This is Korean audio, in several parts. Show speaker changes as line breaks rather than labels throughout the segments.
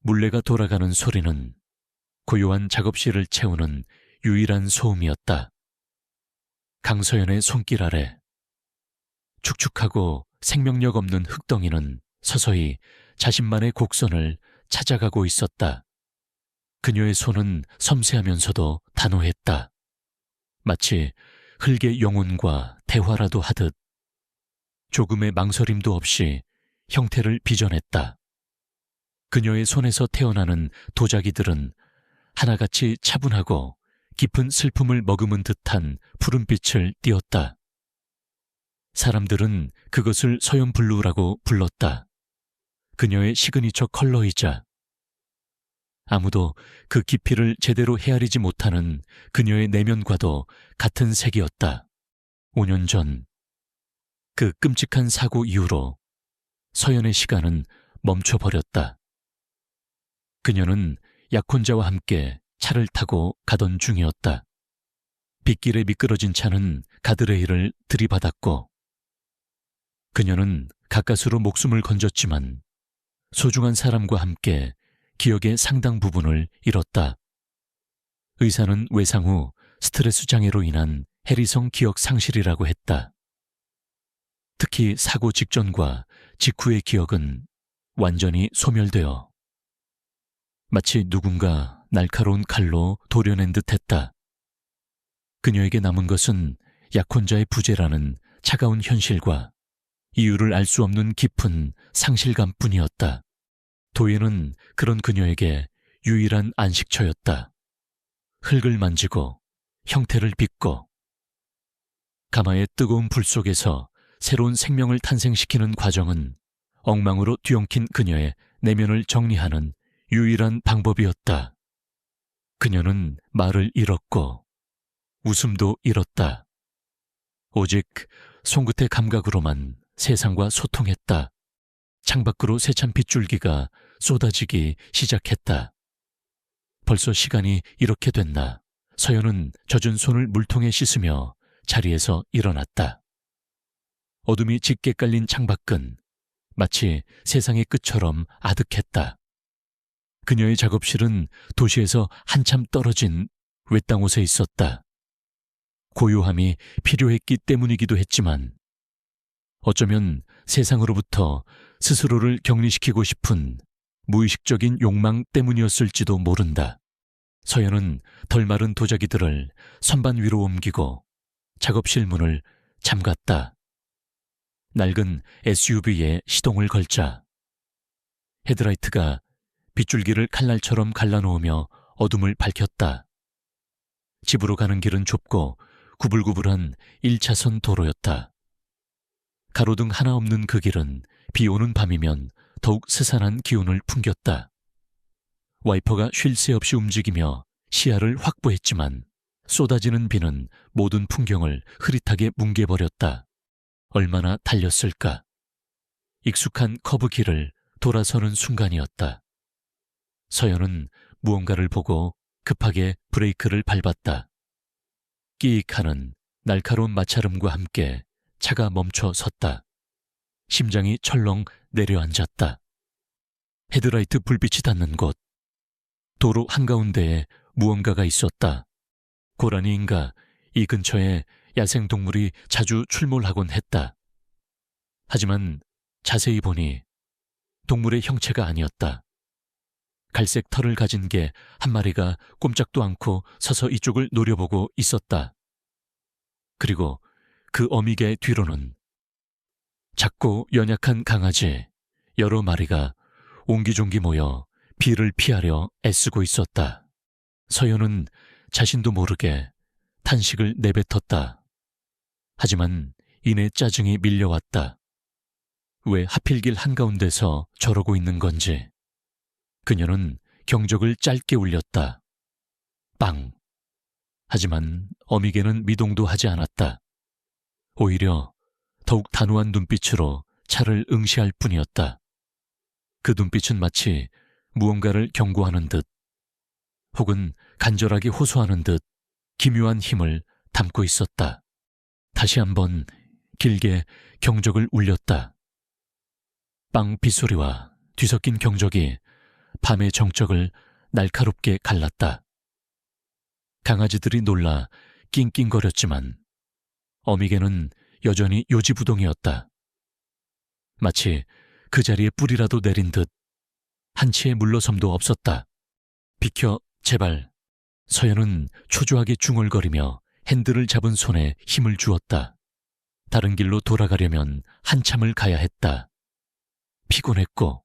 물레가 돌아가는 소리는 고요한 작업실을 채우는 유일한 소음이었다. 강서연의 손길 아래 축축하고 생명력 없는 흙덩이는 서서히 자신만의 곡선을 찾아가고 있었다. 그녀의 손은 섬세하면서도 단호했다. 마치 흙의 영혼과 대화라도 하듯 조금의 망설임도 없이 형태를 빚어냈다. 그녀의 손에서 태어나는 도자기들은 하나같이 차분하고 깊은 슬픔을 머금은 듯한 푸른빛을 띠었다. 사람들은 그것을 서연블루라고 불렀다. 그녀의 시그니처 컬러이자 아무도 그 깊이를 제대로 헤아리지 못하는 그녀의 내면과도 같은 색이었다. 5년 전, 그 끔찍한 사고 이후로 서연의 시간은 멈춰버렸다. 그녀는 약혼자와 함께 차를 타고 가던 중이었다. 빗길에 미끄러진 차는 가드레일을 들이받았고 그녀는 가까스로 목숨을 건졌지만 소중한 사람과 함께 기억의 상당 부분을 잃었다. 의사는 외상 후 스트레스 장애로 인한 해리성 기억 상실이라고 했다. 특히 사고 직전과 직후의 기억은 완전히 소멸되어 마치 누군가 날카로운 칼로 도려낸 듯했다. 그녀에게 남은 것은 약혼자의 부재라는 차가운 현실과 이유를 알 수 없는 깊은 상실감뿐이었다. 도예는 그런 그녀에게 유일한 안식처였다. 흙을 만지고 형태를 빚고 가마의 뜨거운 불 속에서 새로운 생명을 탄생시키는 과정은 엉망으로 뒤엉킨 그녀의 내면을 정리하는 유일한 방법이었다. 그녀는 말을 잃었고 웃음도 잃었다. 오직 손끝의 감각으로만 세상과 소통했다. 창밖으로 세찬 빗줄기가 쏟아지기 시작했다. 벌써 시간이 이렇게 됐나. 서연은 젖은 손을 물통에 씻으며 자리에서 일어났다. 어둠이 짙게 깔린 창밖은 마치 세상의 끝처럼 아득했다. 그녀의 작업실은 도시에서 한참 떨어진 외딴 곳에 있었다. 고요함이 필요했기 때문이기도 했지만 어쩌면 세상으로부터 스스로를 격리시키고 싶은 무의식적인 욕망 때문이었을지도 모른다. 서연은 덜 마른 도자기들을 선반 위로 옮기고 작업실 문을 잠갔다. 낡은 SUV에 시동을 걸자 헤드라이트가 빗줄기를 칼날처럼 갈라놓으며 어둠을 밝혔다. 집으로 가는 길은 좁고 구불구불한 1차선 도로였다. 가로등 하나 없는 그 길은 비 오는 밤이면 더욱 스산한 기운을 풍겼다. 와이퍼가 쉴 새 없이 움직이며 시야를 확보했지만 쏟아지는 비는 모든 풍경을 흐릿하게 뭉개버렸다. 얼마나 달렸을까? 익숙한 커브 길을 돌아서는 순간이었다. 서연은 무언가를 보고 급하게 브레이크를 밟았다. 끼익하는 날카로운 마찰음과 함께 차가 멈춰 섰다. 심장이 철렁 내려앉았다. 헤드라이트 불빛이 닿는 곳, 도로 한가운데에 무언가가 있었다. 고라니인가 이 근처에 야생동물이 자주 출몰하곤 했다. 하지만 자세히 보니 동물의 형체가 아니었다. 갈색 털을 가진 개 한 마리가 꼼짝도 않고 서서 이쪽을 노려보고 있었다. 그리고 그 어미개 뒤로는 작고 연약한 강아지 여러 마리가 옹기종기 모여 비를 피하려 애쓰고 있었다. 서연은 자신도 모르게 탄식을 내뱉었다. 하지만 이내 짜증이 밀려왔다. 왜 하필 길 한가운데서 저러고 있는 건지. 그녀는 경적을 짧게 울렸다. 빵! 하지만 어미개는 미동도 하지 않았다. 오히려 더욱 단호한 눈빛으로 차를 응시할 뿐이었다. 그 눈빛은 마치 무언가를 경고하는 듯 혹은 간절하게 호소하는 듯 기묘한 힘을 담고 있었다. 다시 한번 길게 경적을 울렸다. 빵 빗소리와 뒤섞인 경적이 밤의 정적을 날카롭게 갈랐다. 강아지들이 놀라 낑낑거렸지만 어미개는 여전히 요지부동이었다. 마치 그 자리에 뿌리라도 내린 듯 한치의 물러섬도 없었다. 비켜, 제발. 서연은 초조하게 중얼거리며 핸들을 잡은 손에 힘을 주었다. 다른 길로 돌아가려면 한참을 가야 했다. 피곤했고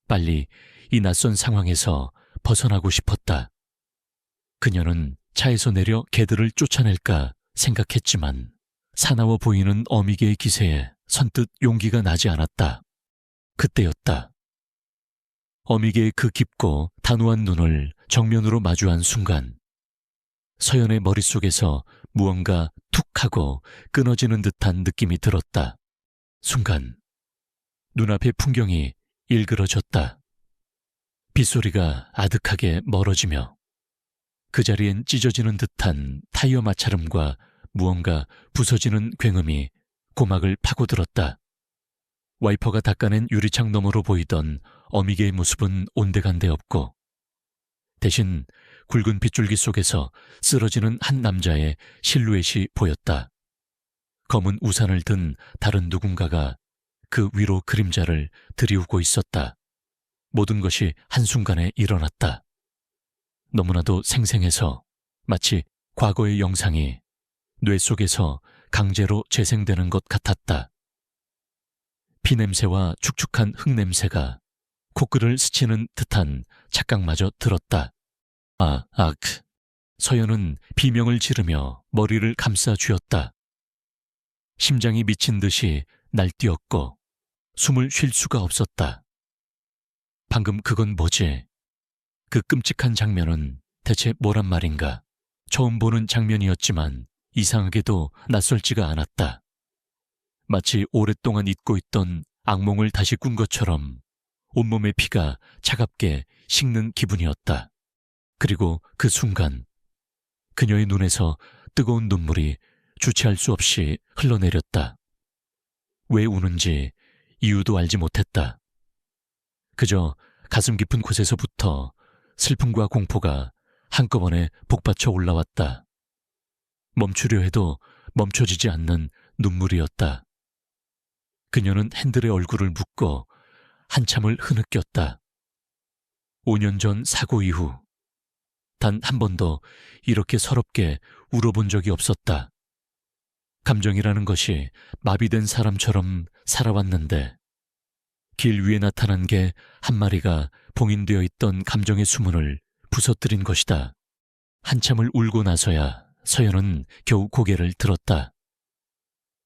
빨리 이 낯선 상황에서 벗어나고 싶었다. 그녀는 차에서 내려 개들을 쫓아낼까 생각했지만 사나워 보이는 어미개의 기세에 선뜻 용기가 나지 않았다. 그때였다. 어미개의 그 깊고 단호한 눈을 정면으로 마주한 순간 서연의 머릿속에서 무언가 툭 하고 끊어지는 듯한 느낌이 들었다. 순간 눈앞의 풍경이 일그러졌다. 빗소리가 아득하게 멀어지며 그 자리엔 찢어지는 듯한 타이어 마찰음과 무언가 부서지는 굉음이 고막을 파고들었다. 와이퍼가 닦아낸 유리창 너머로 보이던 어미개의 모습은 온데간데 없고 대신 굵은 빗줄기 속에서 쓰러지는 한 남자의 실루엣이 보였다. 검은 우산을 든 다른 누군가가 그 위로 그림자를 들이우고 있었다. 모든 것이 한순간에 일어났다. 너무나도 생생해서 마치 과거의 영상이 뇌 속에서 강제로 재생되는 것 같았다. 피냄새와 축축한 흙냄새가 코끝을 스치는 듯한 착각마저 들었다. 서연은 비명을 지르며 머리를 감싸 쥐었다. 심장이 미친 듯이 날뛰었고 숨을 쉴 수가 없었다. 방금 그건 뭐지? 그 끔찍한 장면은 대체 뭐란 말인가? 처음 보는 장면이었지만 이상하게도 낯설지가 않았다. 마치 오랫동안 잊고 있던 악몽을 다시 꾼 것처럼 온몸의 피가 차갑게 식는 기분이었다. 그리고 그 순간 그녀의 눈에서 뜨거운 눈물이 주체할 수 없이 흘러내렸다. 왜 우는지 이유도 알지 못했다. 그저 가슴 깊은 곳에서부터 슬픔과 공포가 한꺼번에 복받쳐 올라왔다. 멈추려 해도 멈춰지지 않는 눈물이었다. 그녀는 핸들에 얼굴을 묻고 한참을 흐느꼈다. 5년 전 사고 이후 단 한 번도 이렇게 서럽게 울어본 적이 없었다. 감정이라는 것이 마비된 사람처럼 살아왔는데 길 위에 나타난 개 한 마리가 봉인되어 있던 감정의 수문을 부서뜨린 것이다. 한참을 울고 나서야 서연은 겨우 고개를 들었다.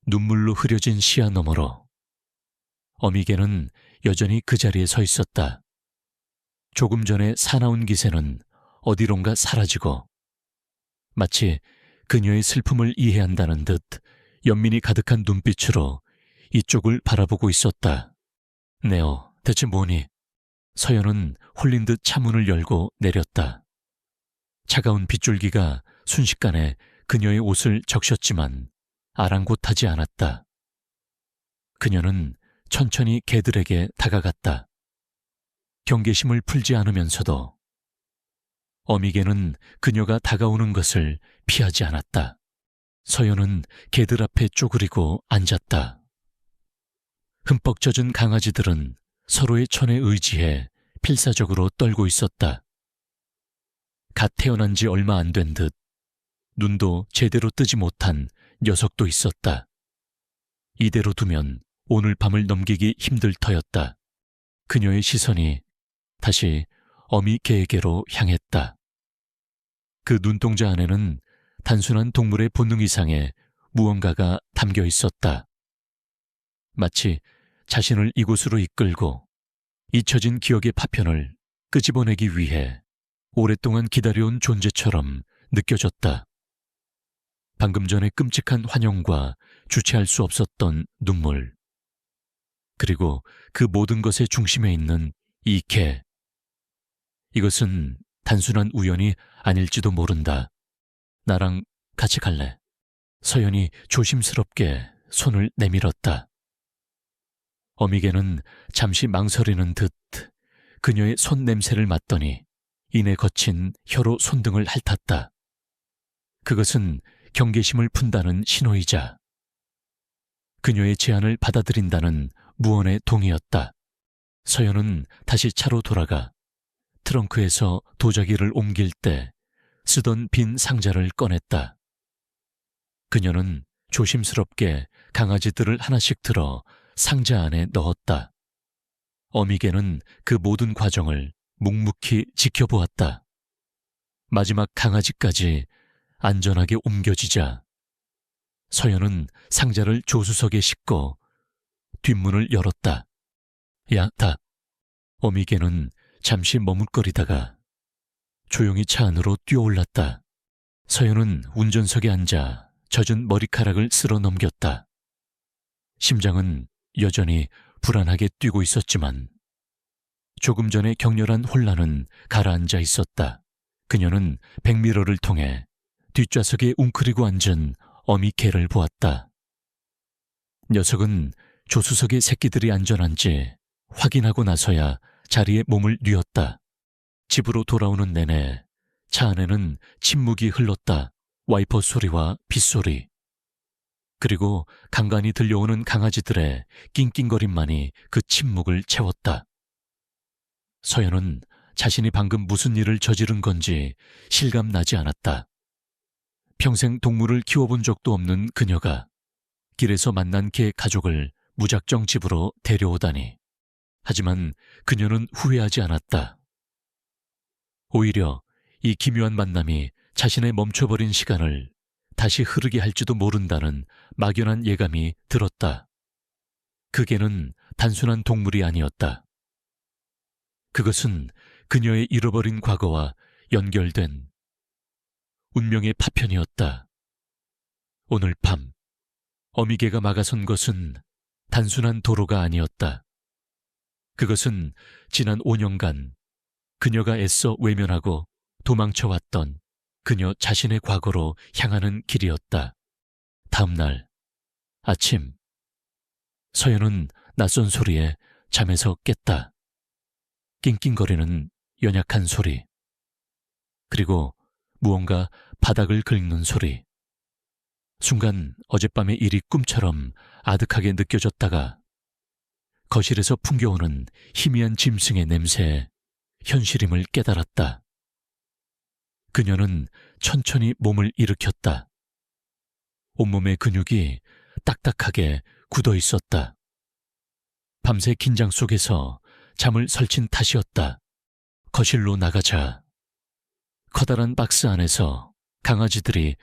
눈물로 흐려진 시야 너머로 어미개는 여전히 그 자리에 서 있었다. 조금 전에 사나운 기세는 어디론가 사라지고 마치 그녀의 슬픔을 이해한다는 듯 연민이 가득한 눈빛으로 이쪽을 바라보고 있었다. 네오, 대체 뭐니? 서연은 홀린 듯 차문을 열고 내렸다. 차가운 빗줄기가 순식간에 그녀의 옷을 적셨지만 아랑곳하지 않았다. 그녀는 천천히 개들에게 다가갔다. 경계심을 풀지 않으면서도 어미개는 그녀가 다가오는 것을 피하지 않았다. 서연은 개들 앞에 쪼그리고 앉았다. 흠뻑 젖은 강아지들은 서로의 천에 의지해 필사적으로 떨고 있었다. 갓 태어난 지 얼마 안 된 듯 눈도 제대로 뜨지 못한 녀석도 있었다. 이대로 두면 오늘 밤을 넘기기 힘들 터였다. 그녀의 시선이 다시 어미개에게로 향했다. 그 눈동자 안에는 단순한 동물의 본능 이상의 무언가가 담겨 있었다. 마치 자신을 이곳으로 이끌고 잊혀진 기억의 파편을 끄집어내기 위해 오랫동안 기다려온 존재처럼 느껴졌다. 방금 전의 끔찍한 환영과 주체할 수 없었던 눈물, 그리고 그 모든 것의 중심에 있는 이 개. 이것은 단순한 우연이 아닐지도 모른다. 나랑 같이 갈래? 서연이 조심스럽게 손을 내밀었다. 어미개는 잠시 망설이는 듯 그녀의 손 냄새를 맡더니 이내 거친 혀로 손등을 핥았다. 그것은 경계심을 푼다는 신호이자 그녀의 제안을 받아들인다는 무언의 동의였다. 서연은 다시 차로 돌아가 트렁크에서 도자기를 옮길 때 쓰던 빈 상자를 꺼냈다. 그녀는 조심스럽게 강아지들을 하나씩 들어 상자 안에 넣었다. 어미개는 그 모든 과정을 묵묵히 지켜보았다. 마지막 강아지까지 안전하게 옮겨지자 서연은 상자를 조수석에 싣고 뒷문을 열었다. 야, 다. 어미개는 잠시 머뭇거리다가 조용히 차 안으로 뛰어올랐다. 서연은 운전석에 앉아 젖은 머리카락을 쓸어 넘겼다. 심장은 여전히 불안하게 뛰고 있었지만 조금 전의 격렬한 혼란은 가라앉아 있었다. 그녀는 백미러를 통해 뒷좌석에 웅크리고 앉은 어미개를 보았다. 녀석은 조수석의 새끼들이 안전한지 확인하고 나서야 자리에 몸을 뉘었다. 집으로 돌아오는 내내 차 안에는 침묵이 흘렀다. 와이퍼 소리와 빗소리, 그리고 간간히 들려오는 강아지들의 낑낑거림만이 그 침묵을 채웠다. 서연은 자신이 방금 무슨 일을 저지른 건지 실감나지 않았다. 평생 동물을 키워본 적도 없는 그녀가 길에서 만난 개 가족을 무작정 집으로 데려오다니. 하지만 그녀는 후회하지 않았다. 오히려 이 기묘한 만남이 자신의 멈춰버린 시간을 다시 흐르게 할지도 모른다는 막연한 예감이 들었다. 그 개는 단순한 동물이 아니었다. 그것은 그녀의 잃어버린 과거와 연결된 운명의 파편이었다. 오늘 밤 어미개가 막아선 것은 단순한 도로가 아니었다. 그것은 지난 5년간 그녀가 애써 외면하고 도망쳐왔던 그녀 자신의 과거로 향하는 길이었다. 다음 날 아침, 서연은 낯선 소리에 잠에서 깼다. 낑낑거리는 연약한 소리, 그리고 무언가 바닥을 긁는 소리. 순간 어젯밤의 일이 꿈처럼 아득하게 느껴졌다가 거실에서 풍겨오는 희미한 짐승의 냄새에 현실임을 깨달았다. 그녀는 천천히 몸을 일으켰다. 온몸의 근육이 딱딱하게 굳어 있었다. 밤새 긴장 속에서 잠을 설친 탓이었다. 거실로 나가자 커다란 박스 안에서 강아지들이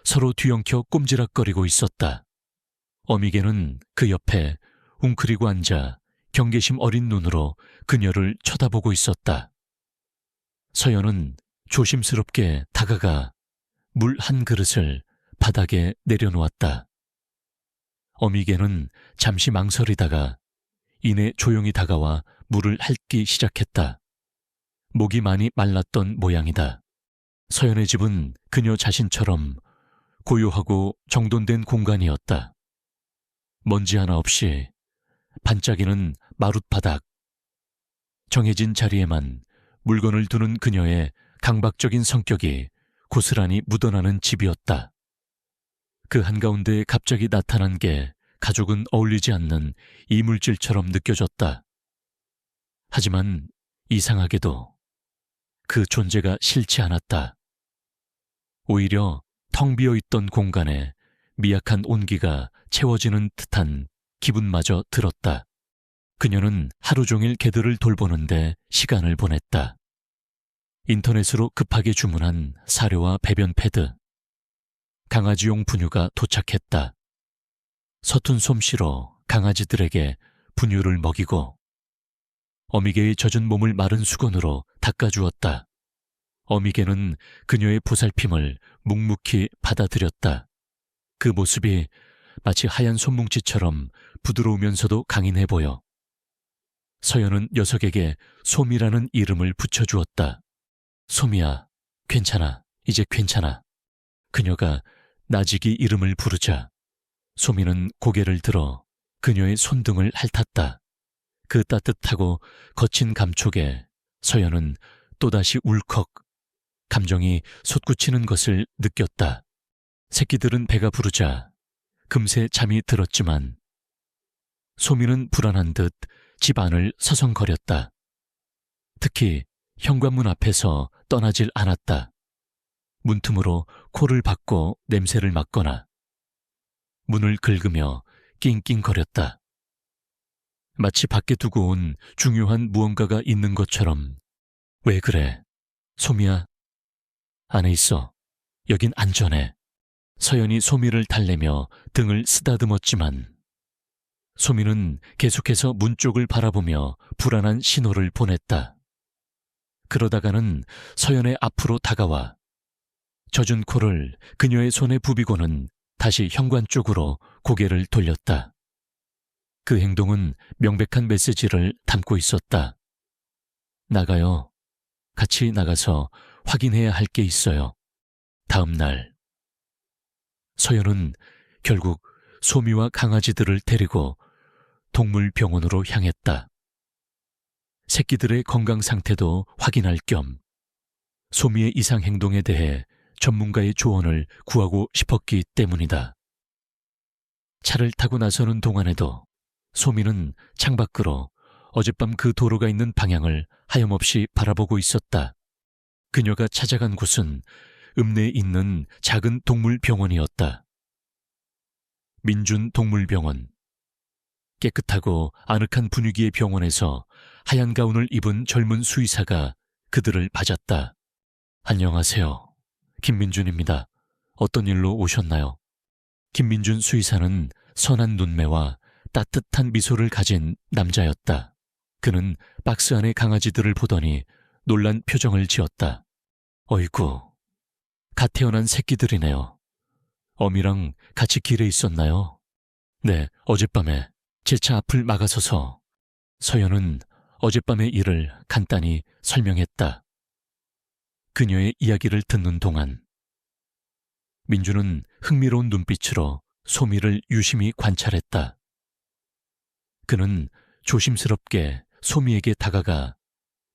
서로 뒤엉켜 꼼지락거리고 있었다. 어미개는 그 옆에 웅크리고 앉아 경계심 어린 눈으로 그녀를 쳐다보고 있었다. 서연은 조심스럽게 다가가 물 한 그릇을 바닥에 내려놓았다. 어미개는 잠시 망설이다가 이내 조용히 다가와 물을 핥기 시작했다. 목이 많이 말랐던 모양이다. 서연의 집은 그녀 자신처럼 고요하고 정돈된 공간이었다. 먼지 하나 없이 반짝이는 마룻바닥, 정해진 자리에만 물건을 두는 그녀의 강박적인 성격이 고스란히 묻어나는 집이었다. 그 한가운데에 갑자기 나타난 게 가족은 어울리지 않는 이물질처럼 느껴졌다. 하지만 이상하게도 그 존재가 싫지 않았다. 오히려 텅 비어있던 공간에 미약한 온기가 채워지는 듯한 기분마저 들었다. 그녀는 하루 종일 개들을 돌보는데 시간을 보냈다. 인터넷으로 급하게 주문한 사료와 배변 패드, 강아지용 분유가 도착했다. 서툰 솜씨로 강아지들에게 분유를 먹이고 어미개의 젖은 몸을 마른 수건으로 닦아주었다. 어미개는 그녀의 보살핌을 묵묵히 받아들였다. 그 모습이 마치 하얀 손뭉치처럼 부드러우면서도 강인해 보여 서연은 녀석에게 솜이라는 이름을 붙여주었다. 솜이야, 괜찮아, 이제 괜찮아. 그녀가 나직이 이름을 부르자 솜이는 고개를 들어 그녀의 손등을 핥았다. 그 따뜻하고 거친 감촉에 서연은 또다시 울컥 감정이 솟구치는 것을 느꼈다. 새끼들은 배가 부르자 금세 잠이 들었지만 소미는 불안한 듯 집 안을 서성거렸다. 특히 현관문 앞에서 떠나질 않았다. 문틈으로 코를 박고 냄새를 맡거나 문을 긁으며 낑낑거렸다. 마치 밖에 두고 온 중요한 무언가가 있는 것처럼. 왜 그래? 소미야, 안에 있어. 여긴 안전해. 서연이 소미를 달래며 등을 쓰다듬었지만 소미는 계속해서 문 쪽을 바라보며 불안한 신호를 보냈다. 그러다가는 서연의 앞으로 다가와 젖은 코를 그녀의 손에 부비고는 다시 현관 쪽으로 고개를 돌렸다. 그 행동은 명백한 메시지를 담고 있었다. 나가요. 같이 나가서 확인해야 할 게 있어요. 다음 날 서연은 결국 소미와 강아지들을 데리고 동물병원으로 향했다. 새끼들의 건강 상태도 확인할 겸 소미의 이상 행동에 대해 전문가의 조언을 구하고 싶었기 때문이다. 차를 타고 나서는 동안에도 소미는 창밖으로 어젯밤 그 도로가 있는 방향을 하염없이 바라보고 있었다. 그녀가 찾아간 곳은 읍내에 있는 작은 동물병원이었다. 민준동물병원. 깨끗하고 아늑한 분위기의 병원에서 하얀 가운을 입은 젊은 수의사가 그들을 맞았다. 안녕하세요. 김민준입니다. 어떤 일로 오셨나요? 김민준 수의사는 선한 눈매와 따뜻한 미소를 가진 남자였다. 그는 박스 안의 강아지들을 보더니 놀란 표정을 지었다. 어이구, 갓 태어난 새끼들이네요. 어미랑 같이 길에 있었나요? 네, 어젯밤에 제 차 앞을 막아서서. 서연은 어젯밤의 일을 간단히 설명했다. 그녀의 이야기를 듣는 동안 민주는 흥미로운 눈빛으로 소미를 유심히 관찰했다. 그는 조심스럽게 소미에게 다가가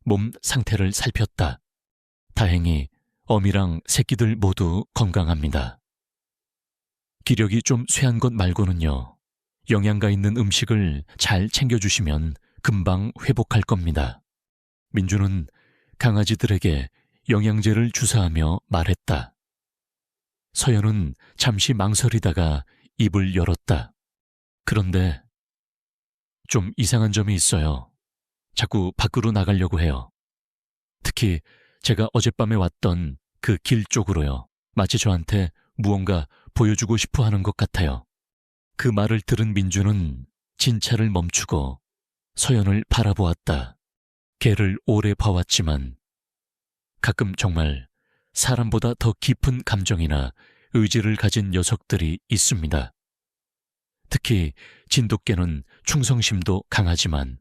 몸 상태를 살폈다. 다행히 어미랑 새끼들 모두 건강합니다. 기력이 좀 쇠한 것 말고는요. 영양가 있는 음식을 잘 챙겨주시면 금방 회복할 겁니다. 민주는 강아지들에게 영양제를 주사하며 말했다. 서연은 잠시 망설이다가 입을 열었다. 그런데 좀 이상한 점이 있어요. 자꾸 밖으로 나가려고 해요. 특히 제가 어젯밤에 왔던 그 길 쪽으로요. 마치 저한테 무언가 보여주고 싶어 하는 것 같아요. 그 말을 들은 민주는 진차를 멈추고 서연을 바라보았다. 개를 오래 봐왔지만 가끔 정말 사람보다 더 깊은 감정이나 의지를 가진 녀석들이 있습니다. 특히 진돗개는 충성심도 강하지만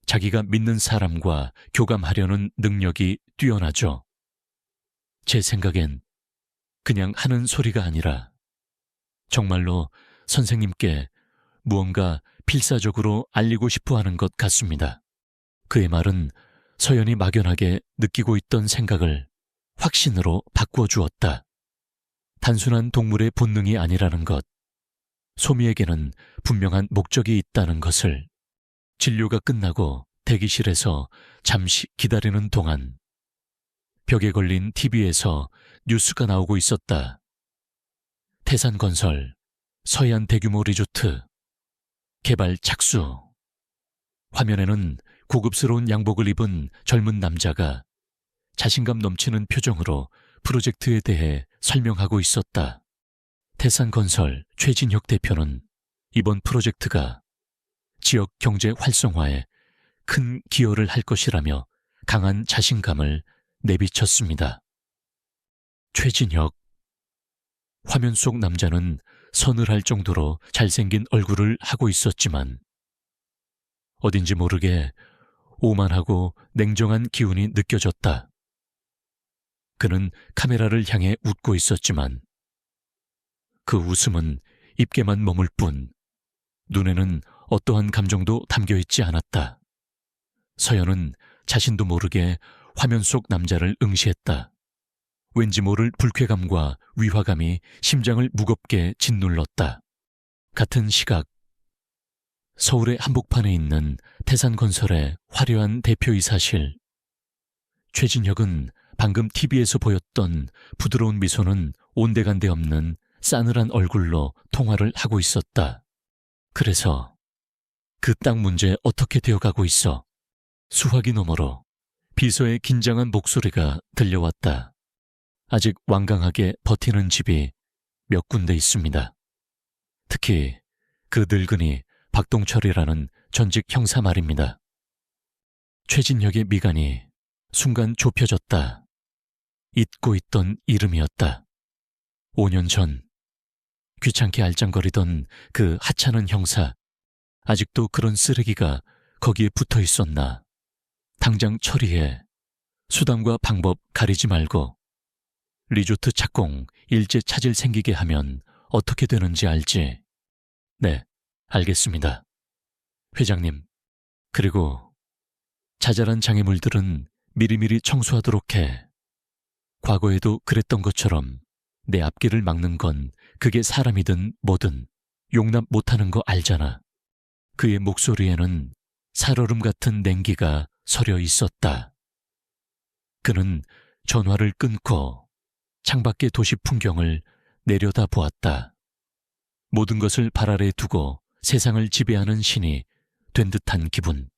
자기가 믿는 사람과 교감하려는 능력이 뛰어나죠. 제 생각엔 그냥 하는 소리가 아니라 정말로 선생님께 무언가 필사적으로 알리고 싶어 하는 것 같습니다. 그의 말은 서연이 막연하게 느끼고 있던 생각을 확신으로 바꾸어 주었다. 단순한 동물의 본능이 아니라는 것, 소미에게는 분명한 목적이 있다는 것을. 진료가 끝나고 대기실에서 잠시 기다리는 동안 벽에 걸린 TV에서 뉴스가 나오고 있었다. 태산건설, 서해안 대규모 리조트, 개발 착수. 화면에는 고급스러운 양복을 입은 젊은 남자가 자신감 넘치는 표정으로 프로젝트에 대해 설명하고 있었다. 태산건설 최진혁 대표는 이번 프로젝트가 지역 경제 활성화에 큰 기여를 할 것이라며 강한 자신감을 내비쳤습니다. 최진혁. 화면 속 남자는 서늘할 정도로 잘생긴 얼굴을 하고 있었지만 어딘지 모르게 오만하고 냉정한 기운이 느껴졌다. 그는 카메라를 향해 웃고 있었지만 그 웃음은 입게만 머물 뿐 눈에는 어떠한 감정도 담겨있지 않았다. 서연은 자신도 모르게 화면 속 남자를 응시했다. 왠지 모를 불쾌감과 위화감이 심장을 무겁게 짓눌렀다. 같은 시각, 서울의 한복판에 있는 태산건설의 화려한 대표이사실. 최진혁은 방금 TV에서 보였던 부드러운 미소는 온데간데 없는 싸늘한 얼굴로 통화를 하고 있었다. 그래서 그 땅 문제 어떻게 되어가고 있어? 수화기 너머로 비서의 긴장한 목소리가 들려왔다. 아직 완강하게 버티는 집이 몇 군데 있습니다. 특히 그 늙은이 박동철이라는 전직 형사 말입니다. 최진혁의 미간이 순간 좁혀졌다. 잊고 있던 이름이었다. 5년 전 귀찮게 알짱거리던 그 하찮은 형사, 아직도 그런 쓰레기가 거기에 붙어 있었나. 당장 처리해. 수단과 방법 가리지 말고 리조트 착공 일제 차질 생기게 하면 어떻게 되는지 알지? 네, 알겠습니다. 회장님, 그리고 자잘한 장애물들은 미리미리 청소하도록 해. 과거에도 그랬던 것처럼 내 앞길을 막는 건 그게 사람이든 뭐든 용납 못하는 거 알잖아. 그의 목소리에는 살얼음 같은 냉기가 서려 있었다. 그는 전화를 끊고 창밖의 도시 풍경을 내려다보았다. 모든 것을 발 아래 두고 세상을 지배하는 신이 된 듯한 기분.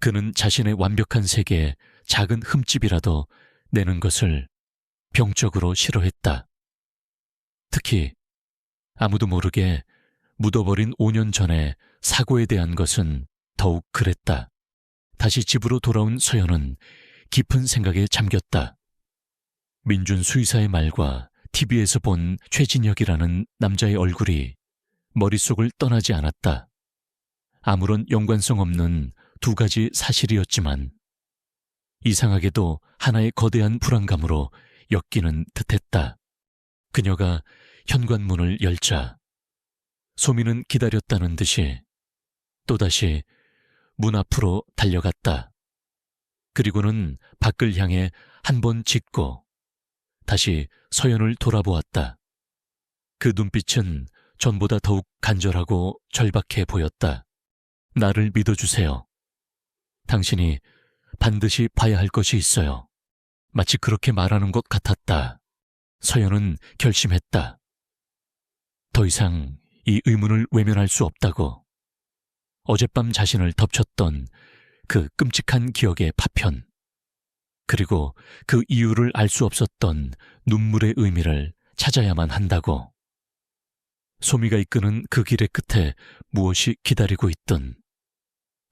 그는 자신의 완벽한 세계에 작은 흠집이라도 내는 것을 병적으로 싫어했다. 특히 아무도 모르게 묻어버린 5년 전의 사고에 대한 것은 더욱 그랬다. 다시 집으로 돌아온 서연은 깊은 생각에 잠겼다. 민준 수의사의 말과 TV에서 본 최진혁이라는 남자의 얼굴이 머릿속을 떠나지 않았다. 아무런 연관성 없는 두 가지 사실이었지만 이상하게도 하나의 거대한 불안감으로 엮이는 듯했다. 그녀가 현관문을 열자 소민은 기다렸다는 듯이 또다시 문 앞으로 달려갔다. 그리고는 밖을 향해 한 번 짚고 다시 서연을 돌아보았다. 그 눈빛은 전보다 더욱 간절하고 절박해 보였다. 나를 믿어주세요. 당신이 반드시 봐야 할 것이 있어요. 마치 그렇게 말하는 것 같았다. 서연은 결심했다. 더 이상 이 의문을 외면할 수 없다고. 어젯밤 자신을 덮쳤던 그 끔찍한 기억의 파편, 그리고 그 이유를 알 수 없었던 눈물의 의미를 찾아야만 한다고. 소미가 이끄는 그 길의 끝에 무엇이 기다리고 있든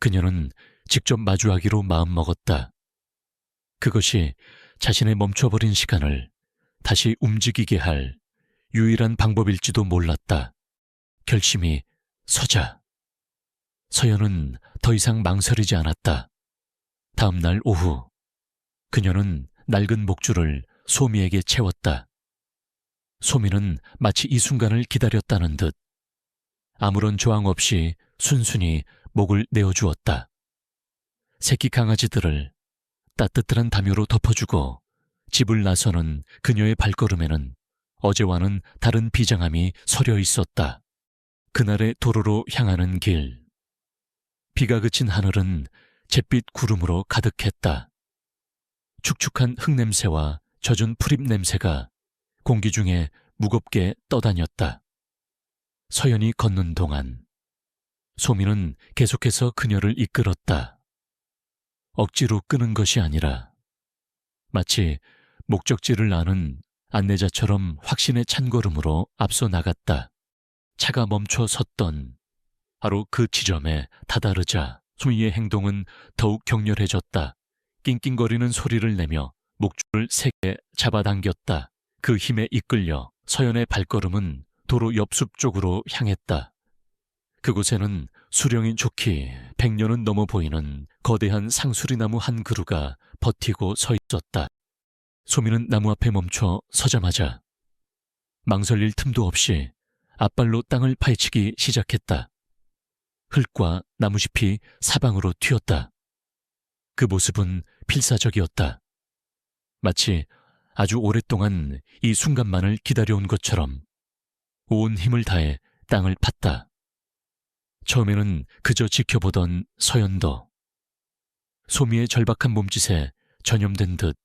그녀는 직접 마주하기로 마음먹었다. 그것이 자신의 멈춰버린 시간을 다시 움직이게 할 유일한 방법일지도 몰랐다. 결심이 서자. 서연은 더 이상 망설이지 않았다. 다음 날 오후 그녀는 낡은 목줄을 소미에게 채웠다. 소미는 마치 이 순간을 기다렸다는 듯 아무런 저항 없이 순순히 목을 내어주었다. 새끼 강아지들을 따뜻한 담요로 덮어주고 집을 나서는 그녀의 발걸음에는 어제와는 다른 비장함이 서려 있었다. 그날의 도로로 향하는 길. 비가 그친 하늘은 잿빛 구름으로 가득했다. 축축한 흙냄새와 젖은 풀잎 냄새가 공기 중에 무겁게 떠다녔다. 서연이 걷는 동안 소미는 계속해서 그녀를 이끌었다. 억지로 끄는 것이 아니라 마치 목적지를 아는 안내자처럼 확신의 찬걸음으로 앞서 나갔다. 차가 멈춰 섰던 바로 그 지점에 다다르자 소미의 행동은 더욱 격렬해졌다. 낑낑거리는 소리를 내며 목줄을 세게 잡아당겼다. 그 힘에 이끌려 서연의 발걸음은 도로 옆숲 쪽으로 향했다. 그곳에는 수령이 좋기 100년은 넘어 보이는 거대한 상수리나무 한 그루가 버티고 서 있었다. 소미는 나무 앞에 멈춰 서자마자 망설일 틈도 없이 앞발로 땅을 파헤치기 시작했다. 흙과 나무잎이 사방으로 튀었다. 그 모습은 필사적이었다. 마치 아주 오랫동안 이 순간만을 기다려온 것처럼 온 힘을 다해 땅을 팠다. 처음에는 그저 지켜보던 서연도 소미의 절박한 몸짓에 전염된 듯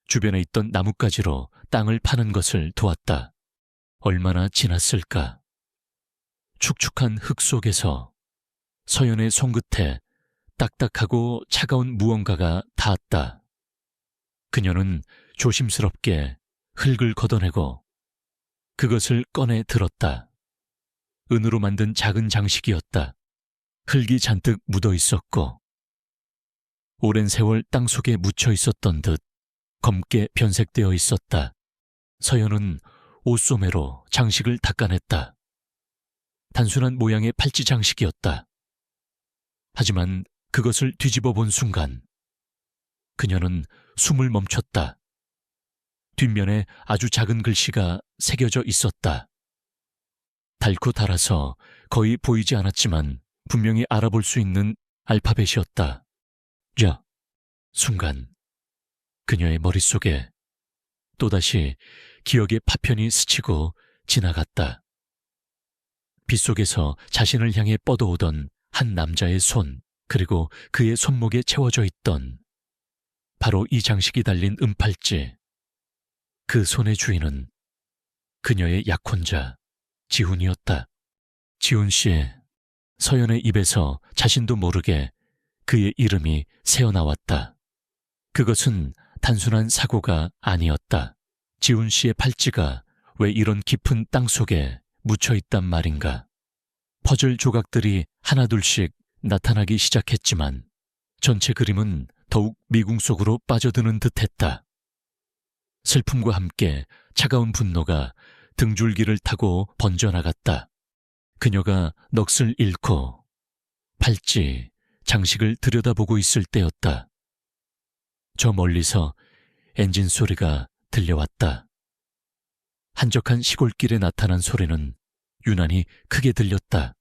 주변에 있던 나뭇가지로 땅을 파는 것을 도왔다. 얼마나 지났을까? 축축한 흙 속에서 서연의 손끝에 딱딱하고 차가운 무언가가 닿았다. 그녀는 조심스럽게 흙을 걷어내고 그것을 꺼내 들었다. 은으로 만든 작은 장식이었다. 흙이 잔뜩 묻어 있었고 오랜 세월 땅속에 묻혀 있었던 듯 검게 변색되어 있었다. 서연은 옷소매로 장식을 닦아냈다. 단순한 모양의 팔찌 장식이었다. 하지만 그것을 뒤집어 본 순간 그녀는 숨을 멈췄다. 뒷면에 아주 작은 글씨가 새겨져 있었다. 닳고 닳아서 거의 보이지 않았지만 분명히 알아볼 수 있는 알파벳이었다. 야, 순간 그녀의 머릿속에 또다시 기억의 파편이 스치고 지나갔다. 빗속에서 자신을 향해 뻗어오던 한 남자의 손, 그리고 그의 손목에 채워져 있던 바로 이 장식이 달린 은팔찌. 그 손의 주인은 그녀의 약혼자 지훈이었다. 지훈 씨, 서연의 입에서 자신도 모르게 그의 이름이 새어나왔다. 그것은 단순한 사고가 아니었다. 지훈 씨의 팔찌가 왜 이런 깊은 땅 속에 묻혀 있단 말인가? 퍼즐 조각들이 하나둘씩 나타나기 시작했지만 전체 그림은 더욱 미궁 속으로 빠져드는 듯했다. 슬픔과 함께 차가운 분노가 등줄기를 타고 번져나갔다. 그녀가 넋을 잃고 팔찌, 장식을 들여다보고 있을 때였다. 저 멀리서 엔진 소리가 들려왔다. 한적한 시골길에 나타난 소리는 유난히 크게 들렸다.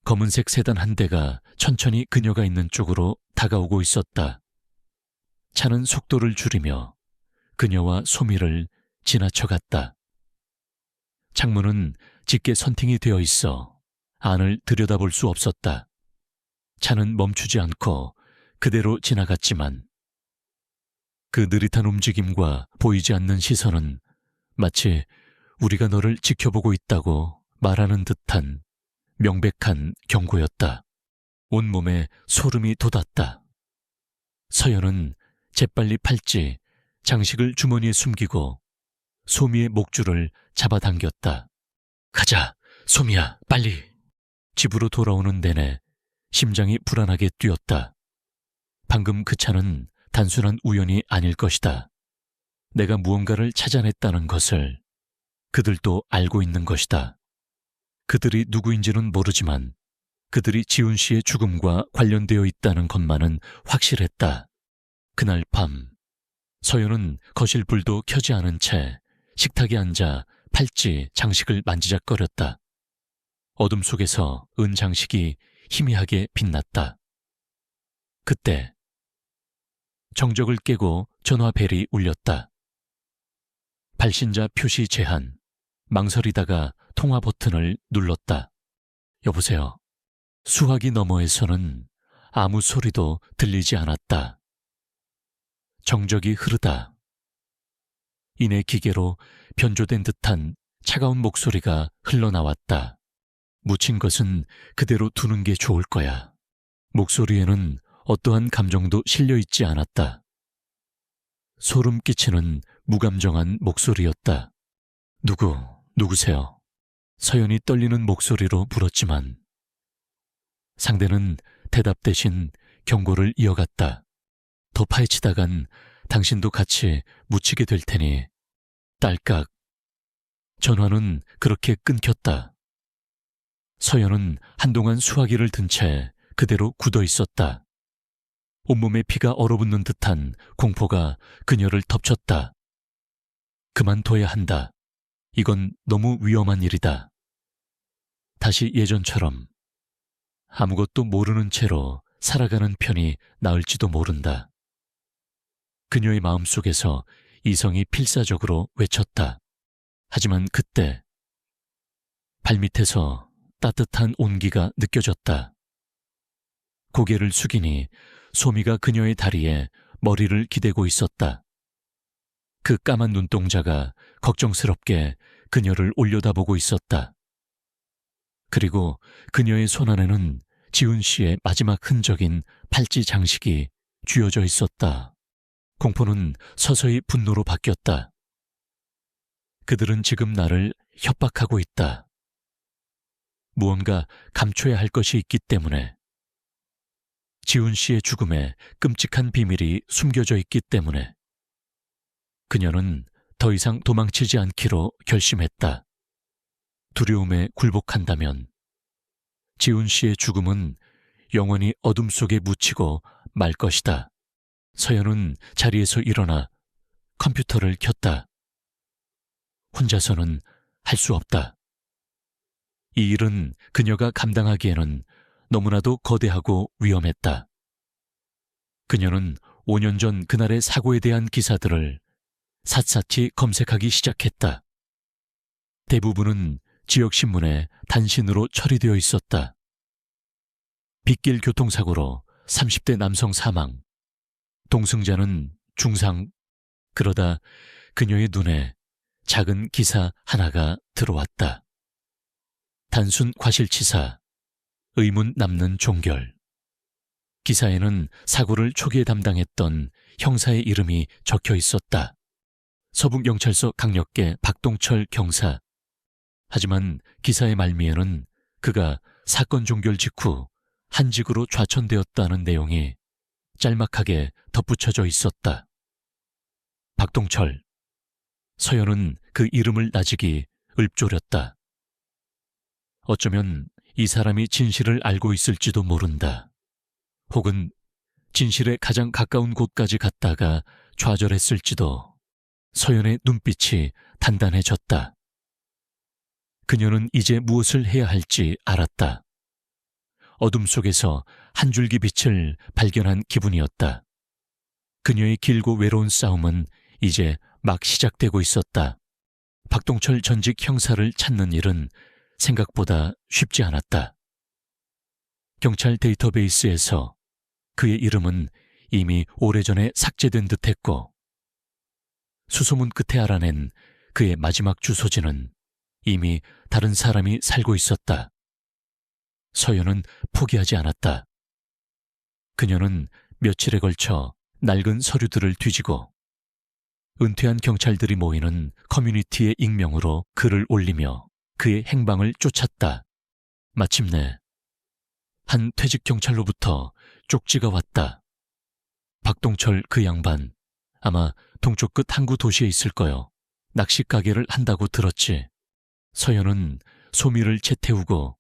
검은색 세단 한 대가 천천히 그녀가 있는 쪽으로 다가오고 있었다. 차는 속도를 줄이며 그녀와 소미를 지나쳐갔다. 창문은 짙게 선팅이 되어 있어 안을 들여다볼 수 없었다. 차는 멈추지 않고 그대로 지나갔지만 그 느릿한 움직임과 보이지 않는 시선은 마치 우리가 너를 지켜보고 있다고 말하는 듯한 명백한 경고였다. 온몸에 소름이 돋았다. 서연은 재빨리 팔찌, 장식을 주머니에 숨기고 소미의 목줄을 잡아당겼다. 가자, 소미야, 빨리. 집으로 돌아오는 내내 심장이 불안하게 뛰었다. 방금 그 차는 단순한 우연이 아닐 것이다. 내가 무언가를 찾아냈다는 것을 그들도 알고 있는 것이다. 그들이 누구인지는 모르지만 그들이 지훈 씨의 죽음과 관련되어 있다는 것만은 확실했다. 그날 밤 서연은 거실 불도 켜지 않은 채 식탁에 앉아 팔찌, 장식을 만지작거렸다. 어둠 속에서 은 장식이 희미하게 빛났다. 그때 정적을 깨고 전화벨이 울렸다. 발신자 표시 제한. 망설이다가 통화 버튼을 눌렀다. 여보세요. 수화기 너머에서는 아무 소리도 들리지 않았다. 정적이 흐르다. 이내 기계로 변조된 듯한 차가운 목소리가 흘러나왔다. 묻힌 것은 그대로 두는 게 좋을 거야. 목소리에는 어떠한 감정도 실려 있지 않았다. 소름 끼치는 무감정한 목소리였다. 누구세요? 서연이 떨리는 목소리로 물었지만 상대는 대답 대신 경고를 이어갔다. 더 파헤치다간 당신도 같이 묻히게 될 테니. 딸깍. 전화는 그렇게 끊겼다. 서연은 한동안 수화기를 든 채 그대로 굳어 있었다. 온몸에 피가 얼어붙는 듯한 공포가 그녀를 덮쳤다. 그만둬야 한다. 이건 너무 위험한 일이다. 다시 예전처럼 아무것도 모르는 채로 살아가는 편이 나을지도 모른다. 그녀의 마음속에서 이성이 필사적으로 외쳤다. 하지만 그때 발밑에서 따뜻한 온기가 느껴졌다. 고개를 숙이니 소미가 그녀의 다리에 머리를 기대고 있었다. 그 까만 눈동자가 걱정스럽게 그녀를 올려다보고 있었다. 그리고 그녀의 손안에는 지훈 씨의 마지막 흔적인 팔찌 장식이 쥐어져 있었다. 공포는 서서히 분노로 바뀌었다. 그들은 지금 나를 협박하고 있다. 무언가 감춰야 할 것이 있기 때문에. 지훈 씨의 죽음에 끔찍한 비밀이 숨겨져 있기 때문에. 그녀는 더 이상 도망치지 않기로 결심했다. 두려움에 굴복한다면 지훈 씨의 죽음은 영원히 어둠 속에 묻히고 말 것이다. 서연은 자리에서 일어나 컴퓨터를 켰다. 혼자서는 할 수 없다. 이 일은 그녀가 감당하기에는 너무나도 거대하고 위험했다. 그녀는 5년 전 그날의 사고에 대한 기사들을 샅샅이 검색하기 시작했다. 대부분은 지역신문에 단신으로 처리되어 있었다. 빗길 교통사고로 30대 남성 사망, 동승자는 중상. 그러다 그녀의 눈에 작은 기사 하나가 들어왔다. 단순 과실치사, 의문 남는 종결. 기사에는 사고를 초기에 담당했던 형사의 이름이 적혀 있었다. 서북경찰서 강력계 박동철 경사. 하지만 기사의 말미에는 그가 사건 종결 직후 한직으로 좌천되었다는 내용이 짤막하게 덧붙여져 있었다. 박동철. 서연은 그 이름을 나직이 읊조렸다. 어쩌면 이 사람이 진실을 알고 있을지도 모른다. 혹은 진실에 가장 가까운 곳까지 갔다가 좌절했을지도. 서연의 눈빛이 단단해졌다. 그녀는 이제 무엇을 해야 할지 알았다. 어둠 속에서 한 줄기 빛을 발견한 기분이었다. 그녀의 길고 외로운 싸움은 이제 막 시작되고 있었다. 박동철 전직 형사를 찾는 일은 생각보다 쉽지 않았다. 경찰 데이터베이스에서 그의 이름은 이미 오래전에 삭제된 듯했고, 수소문 끝에 알아낸 그의 마지막 주소지는 이미 다른 사람이 살고 있었다. 서연은 포기하지 않았다. 그녀는 며칠에 걸쳐 낡은 서류들을 뒤지고 은퇴한 경찰들이 모이는 커뮤니티의 익명으로 글을 올리며 그의 행방을 쫓았다. 마침내 한 퇴직 경찰로부터 쪽지가 왔다. 박동철 그 양반, 아마 동쪽 끝 항구 도시에 있을 거요. 낚시 가게를 한다고 들었지. 서연은 소미를 채태우고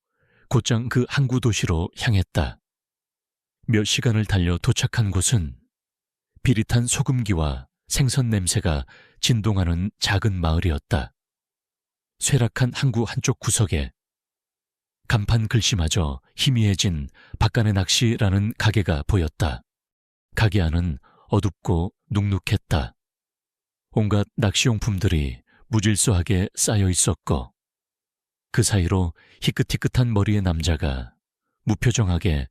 곧장 그 항구 도시로 향했다. 몇 시간을 달려 도착한 곳은 비릿한 소금기와 생선 냄새가 진동하는 작은 마을이었다. 쇠락한 항구 한쪽 구석에 간판 글씨마저 희미해진 박간의 낚시라는 가게가 보였다. 가게 안은 어둡고 눅눅했다. 온갖 낚시용품들이 무질서하게 쌓여 있었고, 그 사이로 희끗희끗한 머리의 남자가 무표정하게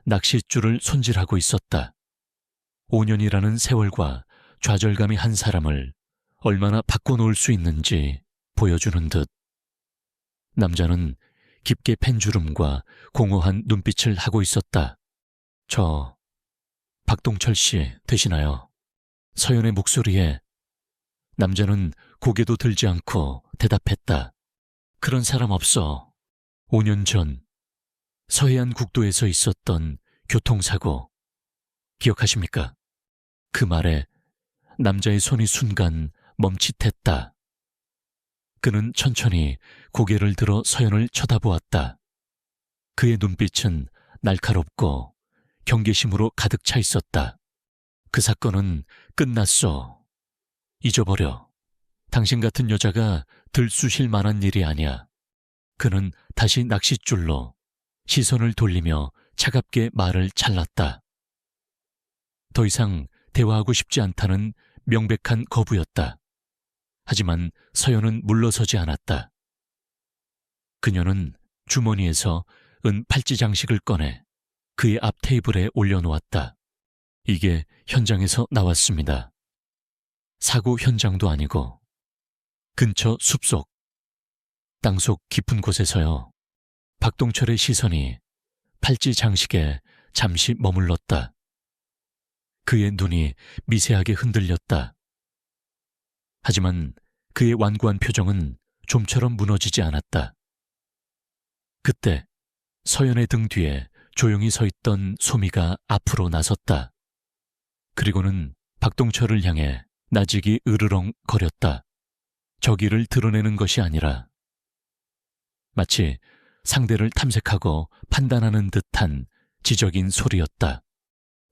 낚싯줄을 손질하고 있었다. 5년이라는 세월과 좌절감이 한 사람을 얼마나 바꿔놓을 수 있는지 보여주는 듯. 남자는 깊게 팬 주름과 공허한 눈빛을 하고 있었다. 저 박동철 씨 되시나요? 서연의 목소리에 남자는 고개도 들지 않고 대답했다. 그런 사람 없어. 5년 전 서해안 국도에서 있었던 교통사고 기억하십니까? 그 말에 남자의 손이 순간 멈칫했다. 그는 천천히 고개를 들어 서연을 쳐다보았다. 그의 눈빛은 날카롭고 경계심으로 가득 차 있었다. 그 사건은 끝났어. 잊어버려. 당신 같은 여자가 들쑤실 만한 일이 아니야. 그는 다시 낚싯줄로 시선을 돌리며 차갑게 말을 잘랐다. 더 이상 대화하고 싶지 않다는 명백한 거부였다. 하지만 서연은 물러서지 않았다. 그녀는 주머니에서 은 팔찌 장식을 꺼내 그의 앞 테이블에 올려놓았다. 이게 현장에서 나왔습니다. 사고 현장도 아니고 근처 숲속, 땅속 깊은 곳에서요. 박동철의 시선이 팔찌 장식에 잠시 머물렀다. 그의 눈이 미세하게 흔들렸다. 하지만 그의 완고한 표정은 좀처럼 무너지지 않았다. 그때 서연의 등 뒤에 조용히 서 있던 소미가 앞으로 나섰다. 그리고는 박동철을 향해 나직이 으르렁 거렸다. 저기를 드러내는 것이 아니라 마치 상대를 탐색하고 판단하는 듯한 지적인 소리였다.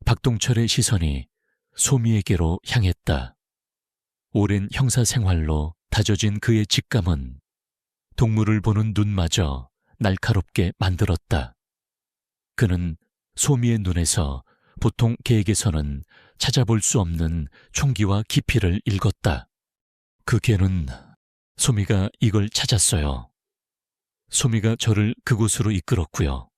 박동철의 시선이 소미에게로 향했다. 오랜 형사 생활로 다져진 그의 직감은 동물을 보는 눈마저 날카롭게 만들었다. 그는 소미의 눈에서 보통 개에게서는 찾아볼 수 없는 총기와 깊이를 읽었다. 그 개는 소미가 이걸 찾았어요. 소미가 저를 그곳으로 이끌었고요.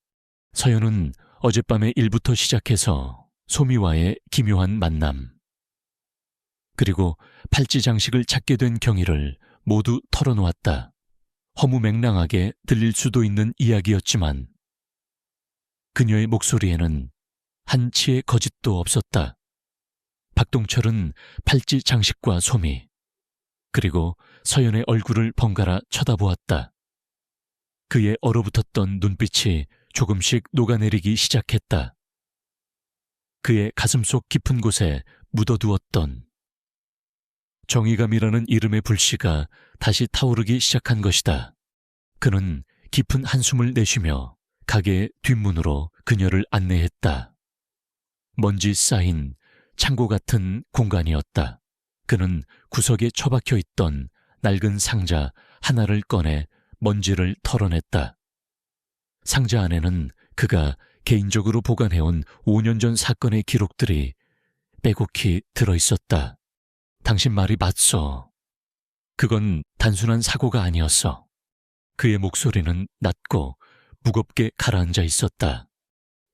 서연은 어젯밤의 일부터 시작해서 소미와의 기묘한 만남, 그리고 팔찌 장식을 찾게 된 경위를 모두 털어놓았다. 허무맹랑하게 들릴 수도 있는 이야기였지만 그녀의 목소리에는 한치의 거짓도 없었다. 박동철은 팔찌 장식과 소미, 그리고 서연의 얼굴을 번갈아 쳐다보았다. 그의 얼어붙었던 눈빛이 조금씩 녹아내리기 시작했다. 그의 가슴속 깊은 곳에 묻어두었던 정의감이라는 이름의 불씨가 다시 타오르기 시작한 것이다. 그는 깊은 한숨을 내쉬며 가게의 뒷문으로 그녀를 안내했다. 먼지 쌓인 창고 같은 공간이었다. 그는 구석에 처박혀 있던 낡은 상자 하나를 꺼내 먼지를 털어냈다. 상자 안에는 그가 개인적으로 보관해온 5년 전 사건의 기록들이 빼곡히 들어있었다. 당신 말이 맞소. 그건 단순한 사고가 아니었어. 그의 목소리는 낮고 무겁게 가라앉아 있었다.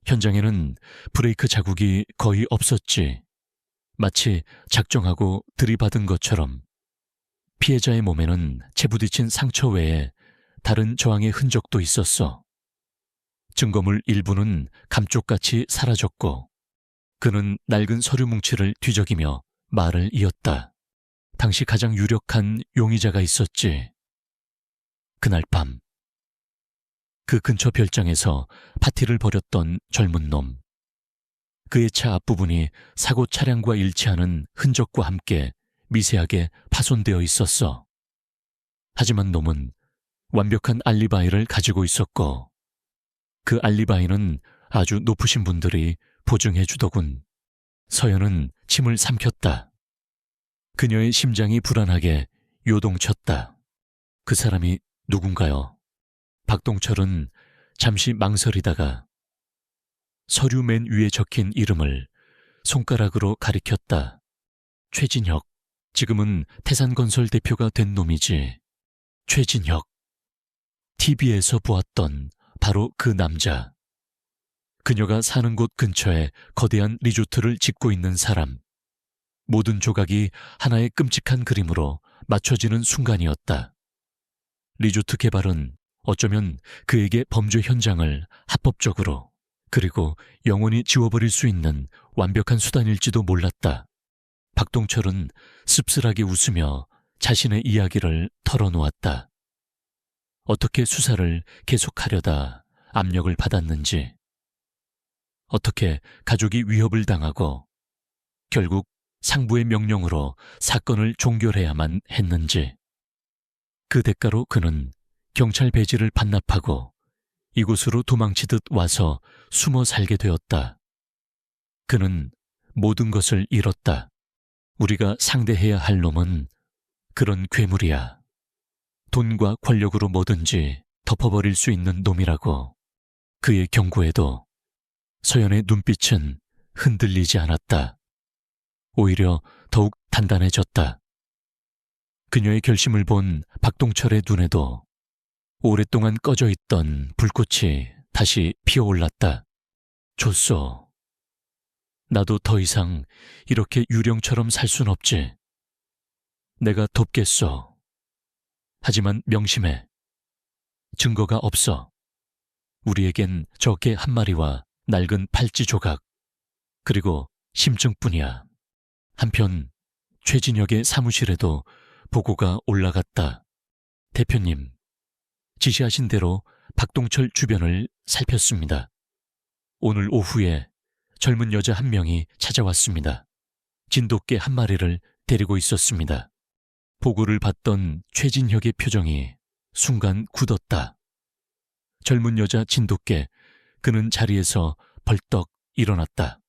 현장에는 브레이크 자국이 거의 없었지. 마치 작정하고 들이받은 것처럼. 피해자의 몸에는 채부딪힌 상처 외에 다른 저항의 흔적도 있었어. 증거물 일부는 감쪽같이 사라졌고 그는 낡은 서류 뭉치를 뒤적이며 말을 이었다. 당시 가장 유력한 용의자가 있었지. 그날 밤 그 근처 별장에서 파티를 벌였던 젊은 놈. 그의 차 앞부분이 사고 차량과 일치하는 흔적과 함께 미세하게 파손되어 있었어. 하지만 놈은 완벽한 알리바이를 가지고 있었고 그 알리바이는 아주 높으신 분들이 보증해 주더군. 서연은 침을 삼켰다. 그녀의 심장이 불안하게 요동쳤다. 그 사람이 누군가요? 박동철은 잠시 망설이다가 서류 맨 위에 적힌 이름을 손가락으로 가리켰다. 최진혁. 지금은 태산건설 대표가 된 놈이지. 최진혁. TV에서 보았던 바로 그 남자. 그녀가 사는 곳 근처에 거대한 리조트를 짓고 있는 사람. 모든 조각이 하나의 끔찍한 그림으로 맞춰지는 순간이었다. 리조트 개발은 어쩌면 그에게 범죄 현장을 합법적으로 그리고 영원히 지워버릴 수 있는 완벽한 수단일지도 몰랐다. 박동철은 씁쓸하게 웃으며 자신의 이야기를 털어놓았다. 어떻게 수사를 계속하려다 압력을 받았는지, 어떻게 가족이 위협을 당하고 결국 상부의 명령으로 사건을 종결해야만 했는지. 그 대가로 그는 경찰 배지를 반납하고 이곳으로 도망치듯 와서 숨어 살게 되었다. 그는 모든 것을 잃었다. 우리가 상대해야 할 놈은 그런 괴물이야. 돈과 권력으로 뭐든지 덮어버릴 수 있는 놈이라고. 그의 경고에도 서연의 눈빛은 흔들리지 않았다. 오히려 더욱 단단해졌다. 그녀의 결심을 본 박동철의 눈에도 오랫동안 꺼져 있던 불꽃이 다시 피어올랐다. 좋소. 나도 더 이상 이렇게 유령처럼 살 순 없지. 내가 돕겠소. 하지만 명심해. 증거가 없어. 우리에겐 저 개 한 마리와 낡은 팔찌 조각, 그리고 심증뿐이야. 한편 최진혁의 사무실에도 보고가 올라갔다. 대표님, 지시하신 대로 박동철 주변을 살폈습니다. 오늘 오후에 젊은 여자 한 명이 찾아왔습니다. 진돗개 한 마리를 데리고 있었습니다. 보고를 받던 최진혁의 표정이 순간 굳었다. 젊은 여자 진돗개, 그는 자리에서 벌떡 일어났다.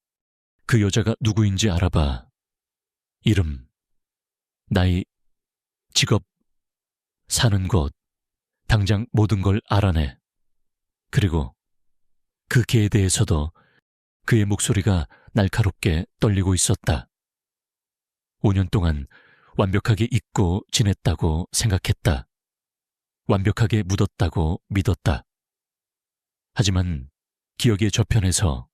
그 여자가 누구인지 알아봐. 이름, 나이, 직업, 사는 곳, 당장 모든 걸 알아내. 그리고 그 개에 대해서도. 그의 목소리가 날카롭게 떨리고 있었다. 5년 동안 완벽하게 잊고 지냈다고 생각했다. 완벽하게 묻었다고 믿었다. 하지만 기억의 저편에서,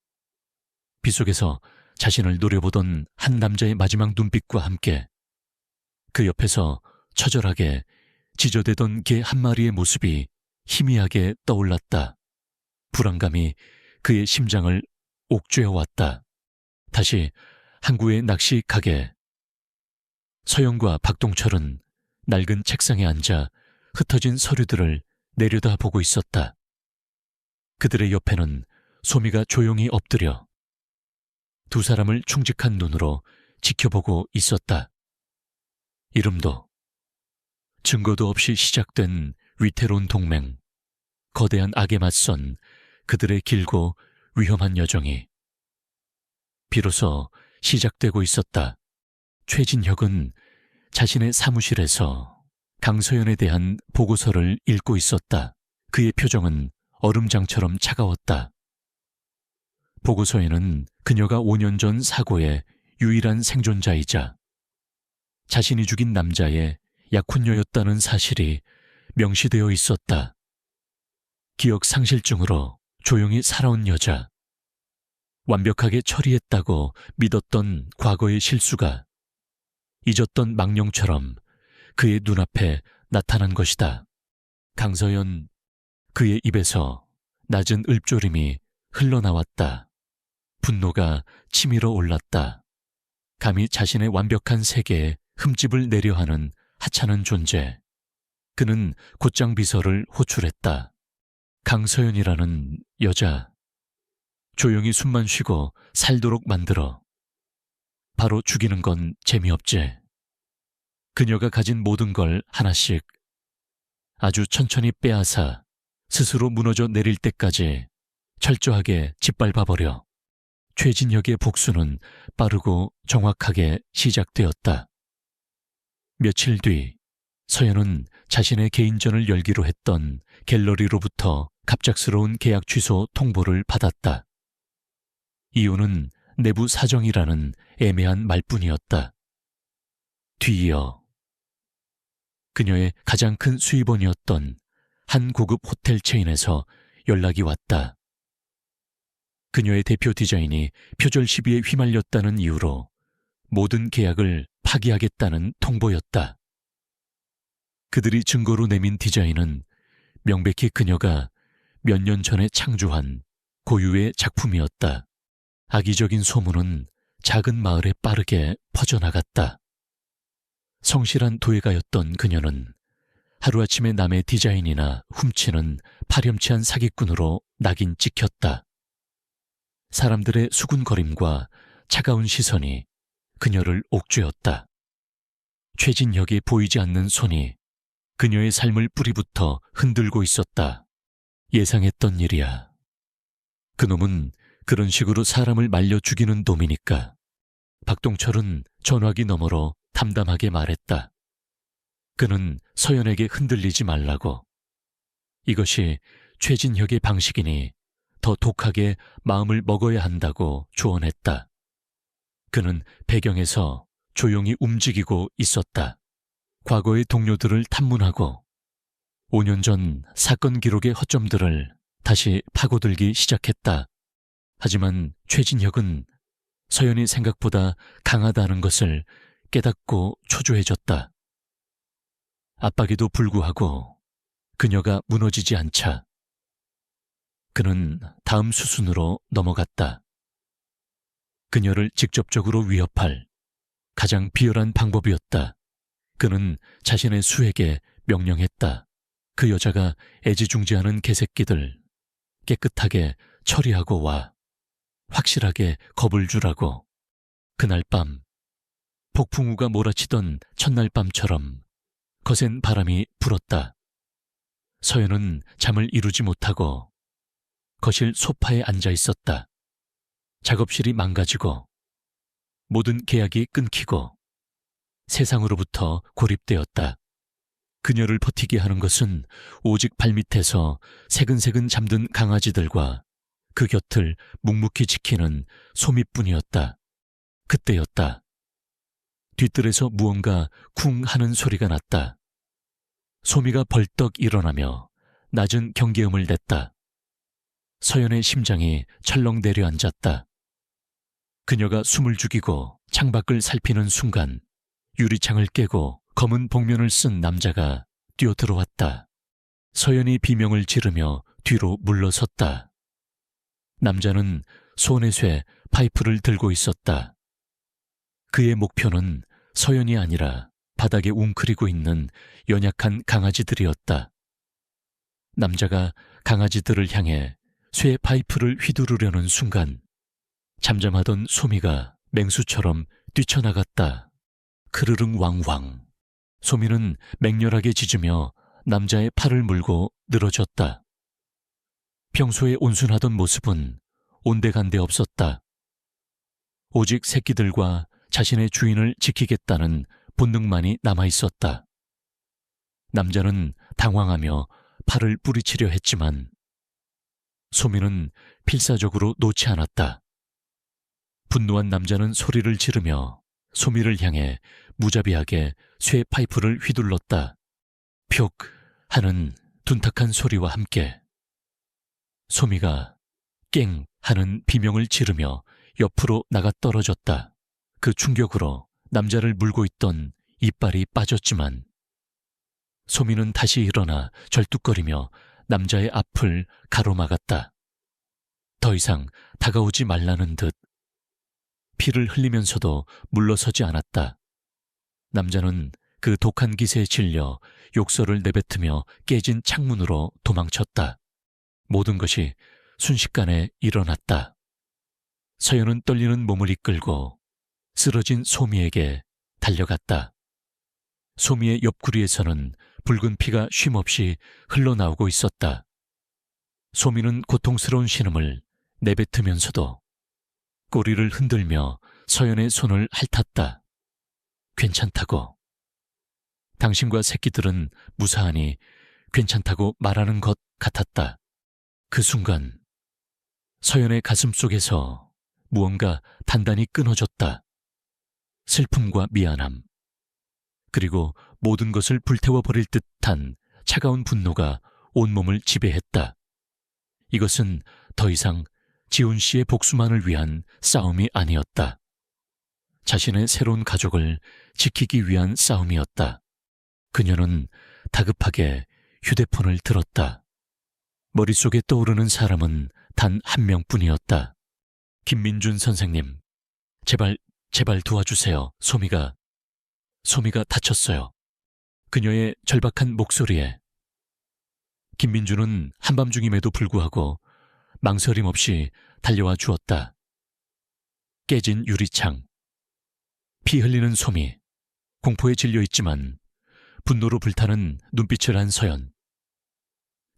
빗속에서 자신을 노려보던 한 남자의 마지막 눈빛과 함께 그 옆에서 처절하게 지저대던 개 한 마리의 모습이 희미하게 떠올랐다. 불안감이 그의 심장을 옥죄어왔다. 다시 항구의 낚시 가게. 서영과 박동철은 낡은 책상에 앉아 흩어진 서류들을 내려다보고 있었다. 그들의 옆에는 소미가 조용히 엎드려 두 사람을 충직한 눈으로 지켜보고 있었다. 이름도, 증거도 없이 시작된 위태로운 동맹, 거대한 악에 맞선 그들의 길고 위험한 여정이 비로소 시작되고 있었다. 최진혁은 자신의 사무실에서 강서연에 대한 보고서를 읽고 있었다. 그의 표정은 얼음장처럼 차가웠다. 보고서에는 그녀가 5년 전 사고의 유일한 생존자이자 자신이 죽인 남자의 약혼녀였다는 사실이 명시되어 있었다. 기억 상실증으로 조용히 살아온 여자, 완벽하게 처리했다고 믿었던 과거의 실수가 잊었던 망령처럼 그의 눈앞에 나타난 것이다. 강서연, 그의 입에서 낮은 읊조림이 흘러나왔다. 분노가 치밀어 올랐다. 감히 자신의 완벽한 세계에 흠집을 내려 하는 하찮은 존재. 그는 곧장 비서를 호출했다. 강서연이라는 여자, 조용히 숨만 쉬고 살도록 만들어. 바로 죽이는 건 재미없지. 그녀가 가진 모든 걸 하나씩 아주 천천히 빼앗아 스스로 무너져 내릴 때까지 철저하게 짓밟아버려. 최진혁의 복수는 빠르고 정확하게 시작되었다. 며칠 뒤 서연은 자신의 개인전을 열기로 했던 갤러리로부터 갑작스러운 계약 취소 통보를 받았다. 이유는 내부 사정이라는 애매한 말뿐이었다. 뒤이어 그녀의 가장 큰 수입원이었던 한 고급 호텔 체인에서 연락이 왔다. 그녀의 대표 디자인이 표절 시비에 휘말렸다는 이유로 모든 계약을 파기하겠다는 통보였다. 그들이 증거로 내민 디자인은 명백히 그녀가 몇 년 전에 창조한 고유의 작품이었다. 악의적인 소문은 작은 마을에 빠르게 퍼져나갔다. 성실한 도예가였던 그녀는 하루아침에 남의 디자인이나 훔치는 파렴치한 사기꾼으로 낙인 찍혔다. 사람들의 수군거림과 차가운 시선이 그녀를 옥죄었다. 최진혁이 보이지 않는 손이 그녀의 삶을 뿌리부터 흔들고 있었다. 예상했던 일이야. 그놈은 그런 식으로 사람을 말려 죽이는 놈이니까. 박동철은 전화기 너머로 담담하게 말했다. 그는 서연에게 흔들리지 말라고. 이것이 최진혁의 방식이니 더 독하게 마음을 먹어야 한다고 조언했다. 그는 배경에서 조용히 움직이고 있었다. 과거의 동료들을 탐문하고 5년 전 사건 기록의 허점들을 다시 파고들기 시작했다. 하지만 최진혁은 서연이 생각보다 강하다는 것을 깨닫고 초조해졌다. 압박에도 불구하고 그녀가 무너지지 않자 그는 다음 수순으로 넘어갔다. 그녀를 직접적으로 위협할 가장 비열한 방법이었다. 그는 자신의 수에게 명령했다. 그 여자가 애지중지하는 개새끼들 깨끗하게 처리하고 와. 확실하게 겁을 주라고. 그날 밤 폭풍우가 몰아치던 첫날 밤처럼 거센 바람이 불었다. 서연은 잠을 이루지 못하고 거실 소파에 앉아 있었다. 작업실이 망가지고 모든 계약이 끊기고 세상으로부터 고립되었다. 그녀를 버티게 하는 것은 오직 발밑에서 새근새근 잠든 강아지들과 그 곁을 묵묵히 지키는 소미뿐이었다. 그때였다. 뒷뜰에서 무언가 쿵 하는 소리가 났다. 소미가 벌떡 일어나며 낮은 경계음을 냈다. 서연의 심장이 철렁 내려앉았다. 그녀가 숨을 죽이고 창밖을 살피는 순간 유리창을 깨고 검은 복면을 쓴 남자가 뛰어들어왔다. 서연이 비명을 지르며 뒤로 물러섰다. 남자는 손에 쇠 파이프를 들고 있었다. 그의 목표는 서연이 아니라 바닥에 웅크리고 있는 연약한 강아지들이었다. 남자가 강아지들을 향해 쇠 파이프를 휘두르려는 순간 잠잠하던 소미가 맹수처럼 뛰쳐나갔다. 크르릉 왕왕. 소미는 맹렬하게 짖으며 남자의 팔을 물고 늘어졌다. 평소에 온순하던 모습은 온데간데 없었다. 오직 새끼들과 자신의 주인을 지키겠다는 본능만이 남아있었다. 남자는 당황하며 팔을 뿌리치려 했지만 소미는 필사적으로 놓지 않았다. 분노한 남자는 소리를 지르며 소미를 향해 무자비하게 쇠 파이프를 휘둘렀다. 표 하는 둔탁한 소리와 함께 소미가 깽 하는 비명을 지르며 옆으로 나가 떨어졌다. 그 충격으로 남자를 물고 있던 이빨이 빠졌지만 소미는 다시 일어나 절뚝거리며 남자의 앞을 가로막았다. 더 이상 다가오지 말라는 듯 피를 흘리면서도 물러서지 않았다. 남자는 그 독한 기세에 질려 욕설을 내뱉으며 깨진 창문으로 도망쳤다. 모든 것이 순식간에 일어났다. 서연은 떨리는 몸을 이끌고 쓰러진 소미에게 달려갔다. 소미의 옆구리에서는 붉은 피가 쉼없이 흘러나오고 있었다. 소미는 고통스러운 신음을 내뱉으면서도 꼬리를 흔들며 서연의 손을 핥았다. 괜찮다고. 당신과 새끼들은 무사하니 괜찮다고 말하는 것 같았다. 그 순간 서연의 가슴 속에서 무언가 단단히 끊어졌다. 슬픔과 미안함, 그리고 모든 것을 불태워버릴 듯한 차가운 분노가 온몸을 지배했다. 이것은 더 이상 지훈 씨의 복수만을 위한 싸움이 아니었다. 자신의 새로운 가족을 지키기 위한 싸움이었다. 그녀는 다급하게 휴대폰을 들었다. 머릿속에 떠오르는 사람은 단 한 명뿐이었다. 김민준 선생님, 제발 도와주세요. 소미가 다쳤어요. 그녀의 절박한 목소리에 김민준은 한밤중임에도 불구하고 망설임 없이 달려와 주었다. 깨진 유리창, 피 흘리는 소미, 공포에 질려 있지만 분노로 불타는 눈빛을 한 서연.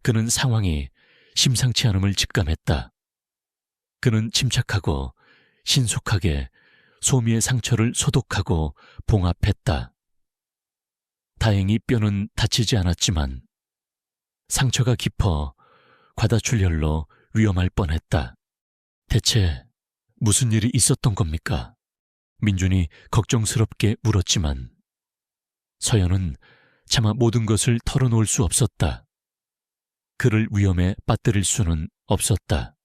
그는 상황이 심상치 않음을 직감했다. 그는 침착하고 신속하게 소미의 상처를 소독하고 봉합했다. 다행히 뼈는 다치지 않았지만 상처가 깊어 과다출혈로 위험할 뻔했다. 대체 무슨 일이 있었던 겁니까? 민준이 걱정스럽게 물었지만 서연은 차마 모든 것을 털어놓을 수 없었다. 그를 위험에 빠뜨릴 수는 없었다.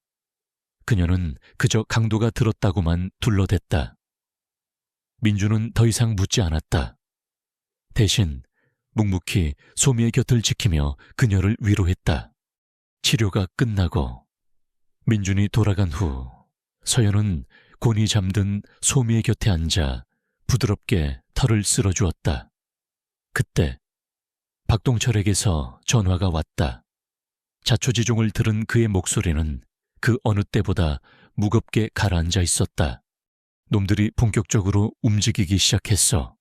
그녀는 그저 강도가 들었다고만 둘러댔다. 민주는 더 이상 묻지 않았다. 대신 묵묵히 소미의 곁을 지키며 그녀를 위로했다. 치료가 끝나고 민준이 돌아간 후 서연은 곤히 잠든 소미의 곁에 앉아 부드럽게 털을 쓸어주었다. 그때 박동철에게서 전화가 왔다. 자초지종을 들은 그의 목소리는 그 어느 때보다 무겁게 가라앉아 있었다. 놈들이 본격적으로 움직이기 시작했어.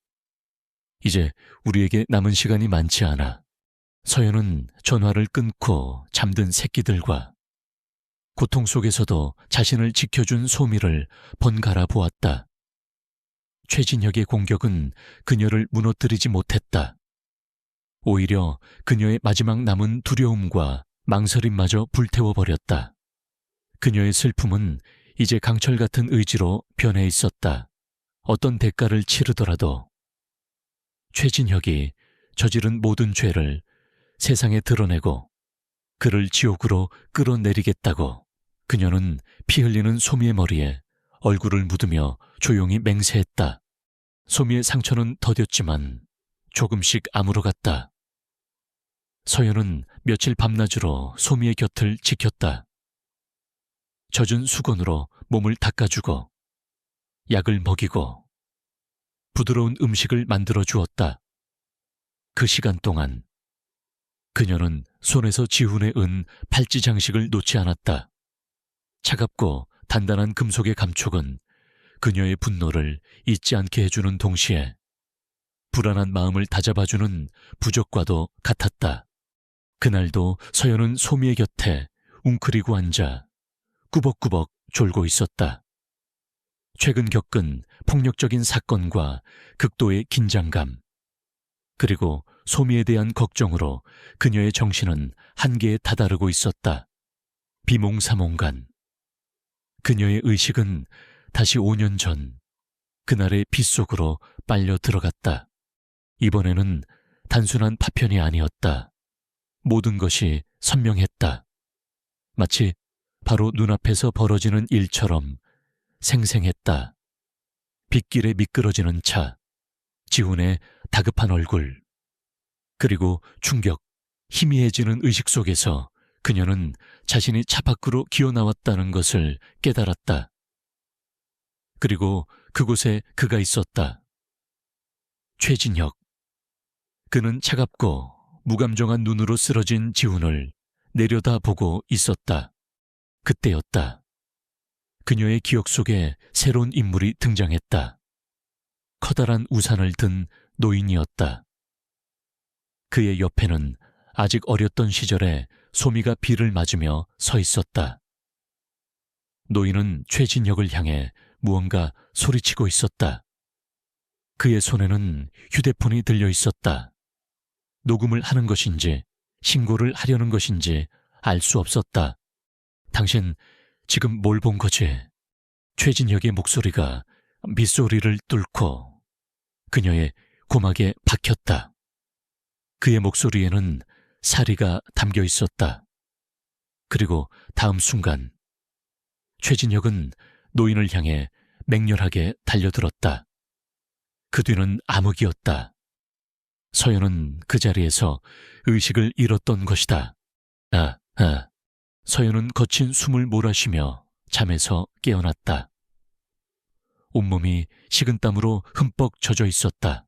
이제 우리에게 남은 시간이 많지 않아. 서연은 전화를 끊고 잠든 새끼들과 고통 속에서도 자신을 지켜준 소미를 번갈아 보았다. 최진혁의 공격은 그녀를 무너뜨리지 못했다. 오히려 그녀의 마지막 남은 두려움과 망설임마저 불태워버렸다. 그녀의 슬픔은 이제 강철 같은 의지로 변해 있었다. 어떤 대가를 치르더라도 최진혁이 저지른 모든 죄를 세상에 드러내고 그를 지옥으로 끌어내리겠다고 그녀는 피 흘리는 소미의 머리에 얼굴을 묻으며 조용히 맹세했다. 소미의 상처는 더뎠지만 조금씩 아물어갔다. 서연은 며칠 밤낮으로 소미의 곁을 지켰다. 젖은 수건으로 몸을 닦아주고 약을 먹이고 부드러운 음식을 만들어 주었다. 그 시간 동안 그녀는 손에서 지훈에 은 팔찌 장식을 놓지 않았다. 차갑고 단단한 금속의 감촉은 그녀의 분노를 잊지 않게 해주는 동시에 불안한 마음을 다잡아주는 부적과도 같았다. 그날도 서연은 소미의 곁에 웅크리고 앉아 꾸벅꾸벅 졸고 있었다. 최근 겪은 폭력적인 사건과 극도의 긴장감, 그리고 소미에 대한 걱정으로 그녀의 정신은 한계에 다다르고 있었다. 비몽사몽간 그녀의 의식은 다시 5년 전 그날의 빗속으로 빨려 들어갔다. 이번에는 단순한 파편이 아니었다. 모든 것이 선명했다. 마치 바로 눈앞에서 벌어지는 일처럼 생생했다. 빗길에 미끄러지는 차, 지훈의 다급한 얼굴, 그리고 충격, 희미해지는 의식 속에서 그녀는 자신이 차 밖으로 기어나왔다는 것을 깨달았다. 그리고 그곳에 그가 있었다. 최진혁. 그는 차갑고 무감정한 눈으로 쓰러진 지훈을 내려다보고 있었다. 그때였다. 그녀의 기억 속에 새로운 인물이 등장했다. 커다란 우산을 든 노인이었다. 그의 옆에는 아직 어렸던 시절에 소미가 비를 맞으며 서 있었다. 노인은 최진혁을 향해 무언가 소리치고 있었다. 그의 손에는 휴대폰이 들려 있었다. 녹음을 하는 것인지 신고를 하려는 것인지 알 수 없었다. 당신 지금 뭘 본 거지? 최진혁의 목소리가 밑소리를 뚫고 그녀의 고막에 박혔다. 그의 목소리에는 사리가 담겨 있었다. 그리고 다음 순간 최진혁은 노인을 향해 맹렬하게 달려들었다. 그 뒤는 암흑이었다. 서연은 그 자리에서 의식을 잃었던 것이다. 서연은 거친 숨을 몰아쉬며 잠에서 깨어났다. 온몸이 식은땀으로 흠뻑 젖어 있었다.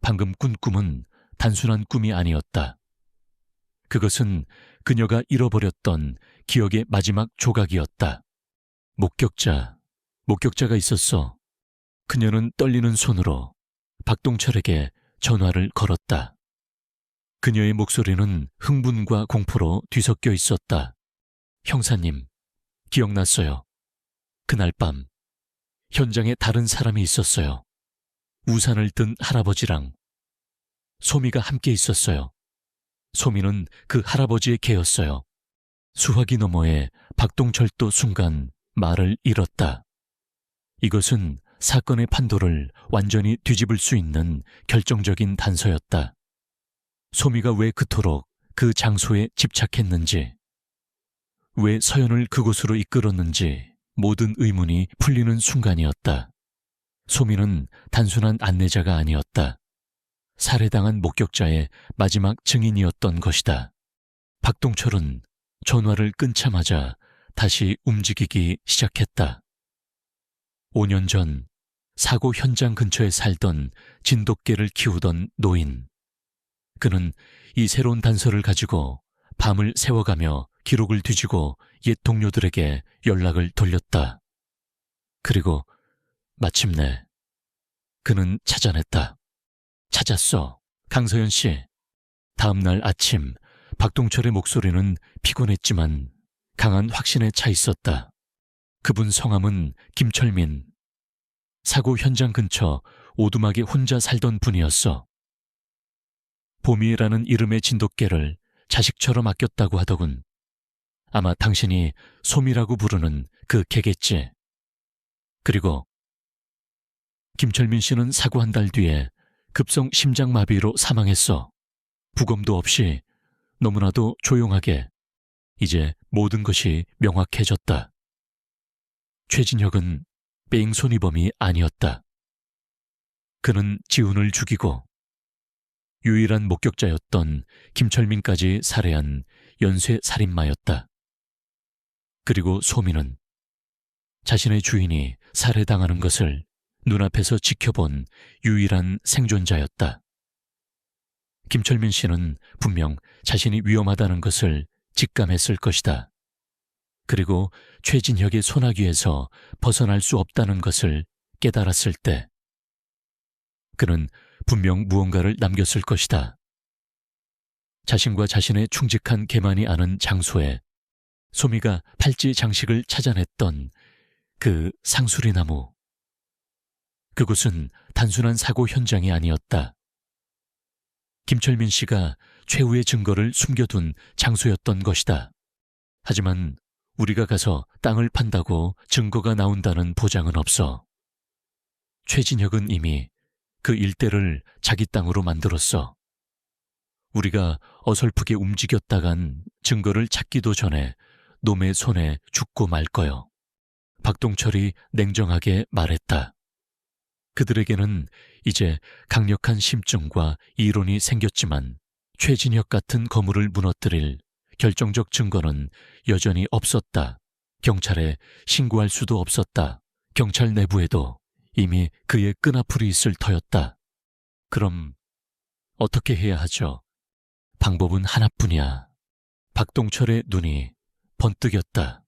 방금 꾼 꿈은 단순한 꿈이 아니었다. 그것은 그녀가 잃어버렸던 기억의 마지막 조각이었다. 목격자가 있었어. 그녀는 떨리는 손으로 박동철에게 전화를 걸었다. 그녀의 목소리는 흥분과 공포로 뒤섞여 있었다. 형사님, 기억났어요. 그날 밤 현장에 다른 사람이 있었어요. 우산을 든 할아버지랑 소미가 함께 있었어요. 소미는 그 할아버지의 개였어요. 수화기 너머에 박동철도 순간 말을 잃었다. 이것은 사건의 판도를 완전히 뒤집을 수 있는 결정적인 단서였다. 소미가 왜 그토록 그 장소에 집착했는지, 왜 서연을 그곳으로 이끌었는지 모든 의문이 풀리는 순간이었다. 소미는 단순한 안내자가 아니었다. 살해당한 목격자의 마지막 증인이었던 것이다. 박동철은 전화를 끊자마자 다시 움직이기 시작했다. 5년 전 사고 현장 근처에 살던 진돗개를 키우던 노인. 그는 이 새로운 단서를 가지고 밤을 새워가며 기록을 뒤지고 옛 동료들에게 연락을 돌렸다. 그리고 마침내 그는 찾아냈다. 찾았어, 강서연 씨. 다음 날 아침 박동철의 목소리는 피곤했지만 강한 확신에 차 있었다. 그분 성함은 김철민. 사고 현장 근처 오두막에 혼자 살던 분이었어. 봄이라는 이름의 진돗개를 자식처럼 아꼈다고 하더군. 아마 당신이 솜이라고 부르는 그 개겠지. 그리고 김철민 씨는 사고 한 달 뒤에 급성 심장마비로 사망했어. 부검도 없이 너무나도 조용하게. 이제 모든 것이 명확해졌다. 최진혁은 뺑소니범이 아니었다. 그는 지훈을 죽이고 유일한 목격자였던 김철민까지 살해한 연쇄 살인마였다. 그리고 소미는 자신의 주인이 살해당하는 것을 눈앞에서 지켜본 유일한 생존자였다. 김철민 씨는 분명 자신이 위험하다는 것을 직감했을 것이다. 그리고 최진혁의 소나기에서 벗어날 수 없다는 것을 깨달았을 때 그는 분명 무언가를 남겼을 것이다. 자신과 자신의 충직한 개만이 아는 장소에 소미가 팔찌 장식을 찾아냈던 그 상수리 나무. 그곳은 단순한 사고 현장이 아니었다. 김철민 씨가 최후의 증거를 숨겨둔 장소였던 것이다. 하지만 우리가 가서 땅을 판다고 증거가 나온다는 보장은 없어. 최진혁은 이미 그 일대를 자기 땅으로 만들었어. 우리가 어설프게 움직였다간 증거를 찾기도 전에 놈의 손에 죽고 말 거요. 박동철이 냉정하게 말했다. 그들에게는 이제 강력한 심증과 이론이 생겼지만 최진혁 같은 거물을 무너뜨릴 결정적 증거는 여전히 없었다. 경찰에 신고할 수도 없었다. 경찰 내부에도 이미 그의 끈앞풀이 있을 터였다. 그럼 어떻게 해야 하죠? 방법은 하나뿐이야. 박동철의 눈이 번뜩였다.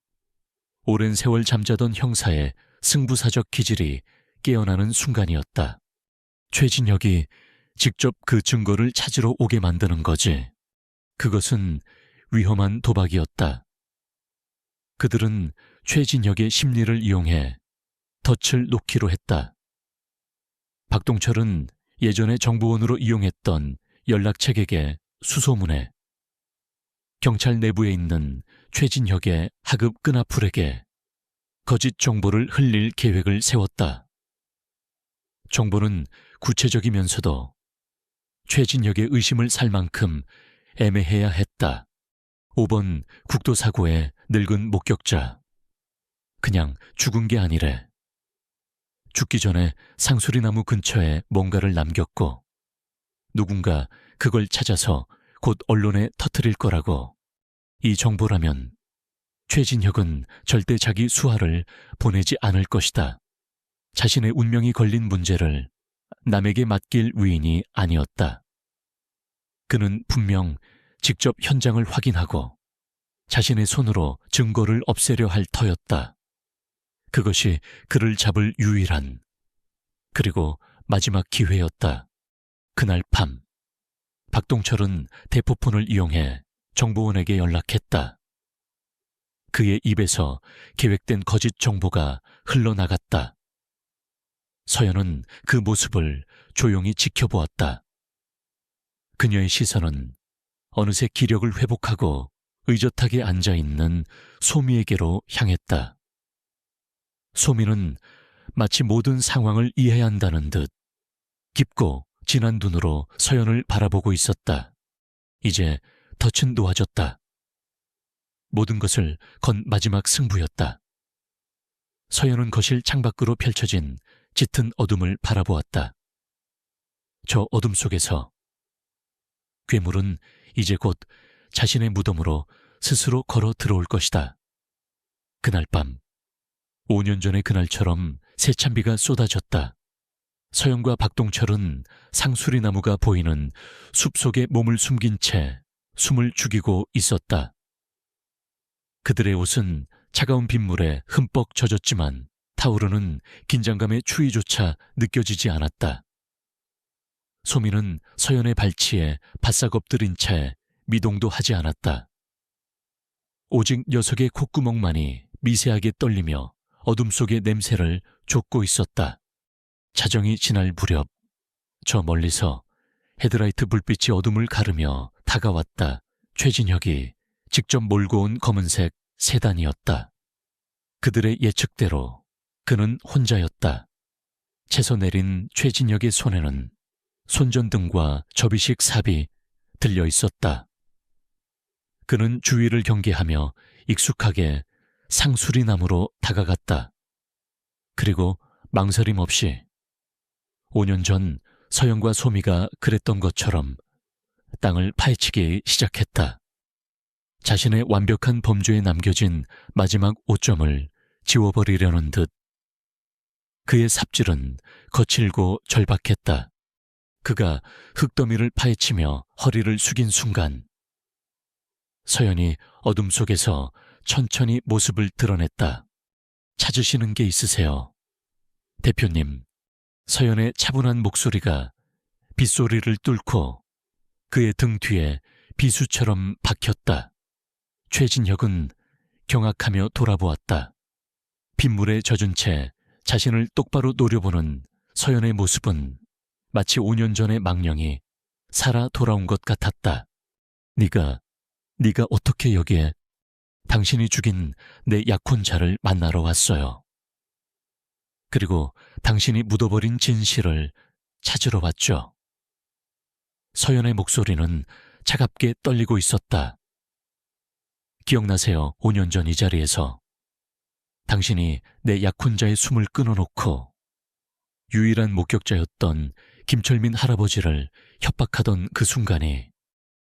오랜 세월 잠자던 형사의 승부사적 기질이 깨어나는 순간이었다. 최진혁이 직접 그 증거를 찾으러 오게 만드는 거지. 그것은 위험한 도박이었다. 그들은 최진혁의 심리를 이용해 덫을 놓기로 했다. 박동철은 예전에 정보원으로 이용했던 연락책에게 수소문해 경찰 내부에 있는 최진혁의 하급 끈앞풀에게 거짓 정보를 흘릴 계획을 세웠다. 정보는 구체적이면서도 최진혁의 의심을 살 만큼 애매해야 했다. 5번 국도사고의 늙은 목격자. 그냥 죽은 게 아니래. 죽기 전에 상수리나무 근처에 뭔가를 남겼고 누군가 그걸 찾아서 곧 언론에 터뜨릴 거라고. 이 정보라면 최진혁은 절대 자기 수하를 보내지 않을 것이다. 자신의 운명이 걸린 문제를 남에게 맡길 위인이 아니었다. 그는 분명 직접 현장을 확인하고 자신의 손으로 증거를 없애려 할 터였다. 그것이 그를 잡을 유일한 그리고 마지막 기회였다. 그날 밤 박동철은 대포폰을 이용해 정보원에게 연락했다. 그의 입에서 계획된 거짓 정보가 흘러나갔다. 서연은 그 모습을 조용히 지켜보았다. 그녀의 시선은 어느새 기력을 회복하고 의젓하게 앉아있는 소미에게로 향했다. 소미는 마치 모든 상황을 이해한다는 듯 깊고 진한 눈으로 서연을 바라보고 있었다. 이제 덫은 놓아졌다. 모든 것을 건 마지막 승부였다. 서연은 거실 창밖으로 펼쳐진 짙은 어둠을 바라보았다. 저 어둠 속에서 괴물은 이제 곧 자신의 무덤으로 스스로 걸어 들어올 것이다. 그날 밤, 5년 전의 그날처럼 새찬비가 쏟아졌다. 서연과 박동철은 상수리나무가 보이는 숲속에 몸을 숨긴 채 숨을 죽이고 있었다. 그들의 옷은 차가운 빗물에 흠뻑 젖었지만 타오르는 긴장감의 추위조차 느껴지지 않았다. 소미는 서연의 발치에 바싹 엎드린 채 미동도 하지 않았다. 오직 녀석의 콧구멍만이 미세하게 떨리며 어둠 속의 냄새를 쫓고 있었다. 자정이 지날 무렵 저 멀리서 헤드라이트 불빛이 어둠을 가르며 다가왔다. 최진혁이 직접 몰고 온 검은색 세단이었다. 그들의 예측대로 그는 혼자였다. 채서 내린 최진혁의 손에는 손전등과 접이식 삽이 들려 있었다. 그는 주위를 경계하며 익숙하게 상수리나무로 다가갔다. 그리고 망설임 없이 5년 전 서연과 소미가 그랬던 것처럼 땅을 파헤치기 시작했다. 자신의 완벽한 범주에 남겨진 마지막 오점을 지워버리려는 듯 그의 삽질은 거칠고 절박했다. 그가 흙더미를 파헤치며 허리를 숙인 순간 서연이 어둠 속에서 천천히 모습을 드러냈다. 찾으시는 게 있으세요? 대표님. 서연의 차분한 목소리가 빗소리를 뚫고 그의 등 뒤에 비수처럼 박혔다. 최진혁은 경악하며 돌아보았다. 빗물에 젖은 채 자신을 똑바로 노려보는 서연의 모습은 마치 5년 전의 망령이 살아 돌아온 것 같았다. 네가 어떻게 여기에? 당신이 죽인 내 약혼자를 만나러 왔어요. 그리고 당신이 묻어버린 진실을 찾으러 왔죠. 서연의 목소리는 차갑게 떨리고 있었다. 기억나세요? 5년 전 이 자리에서 당신이 내 약혼자의 숨을 끊어놓고 유일한 목격자였던 김철민 할아버지를 협박하던 그 순간에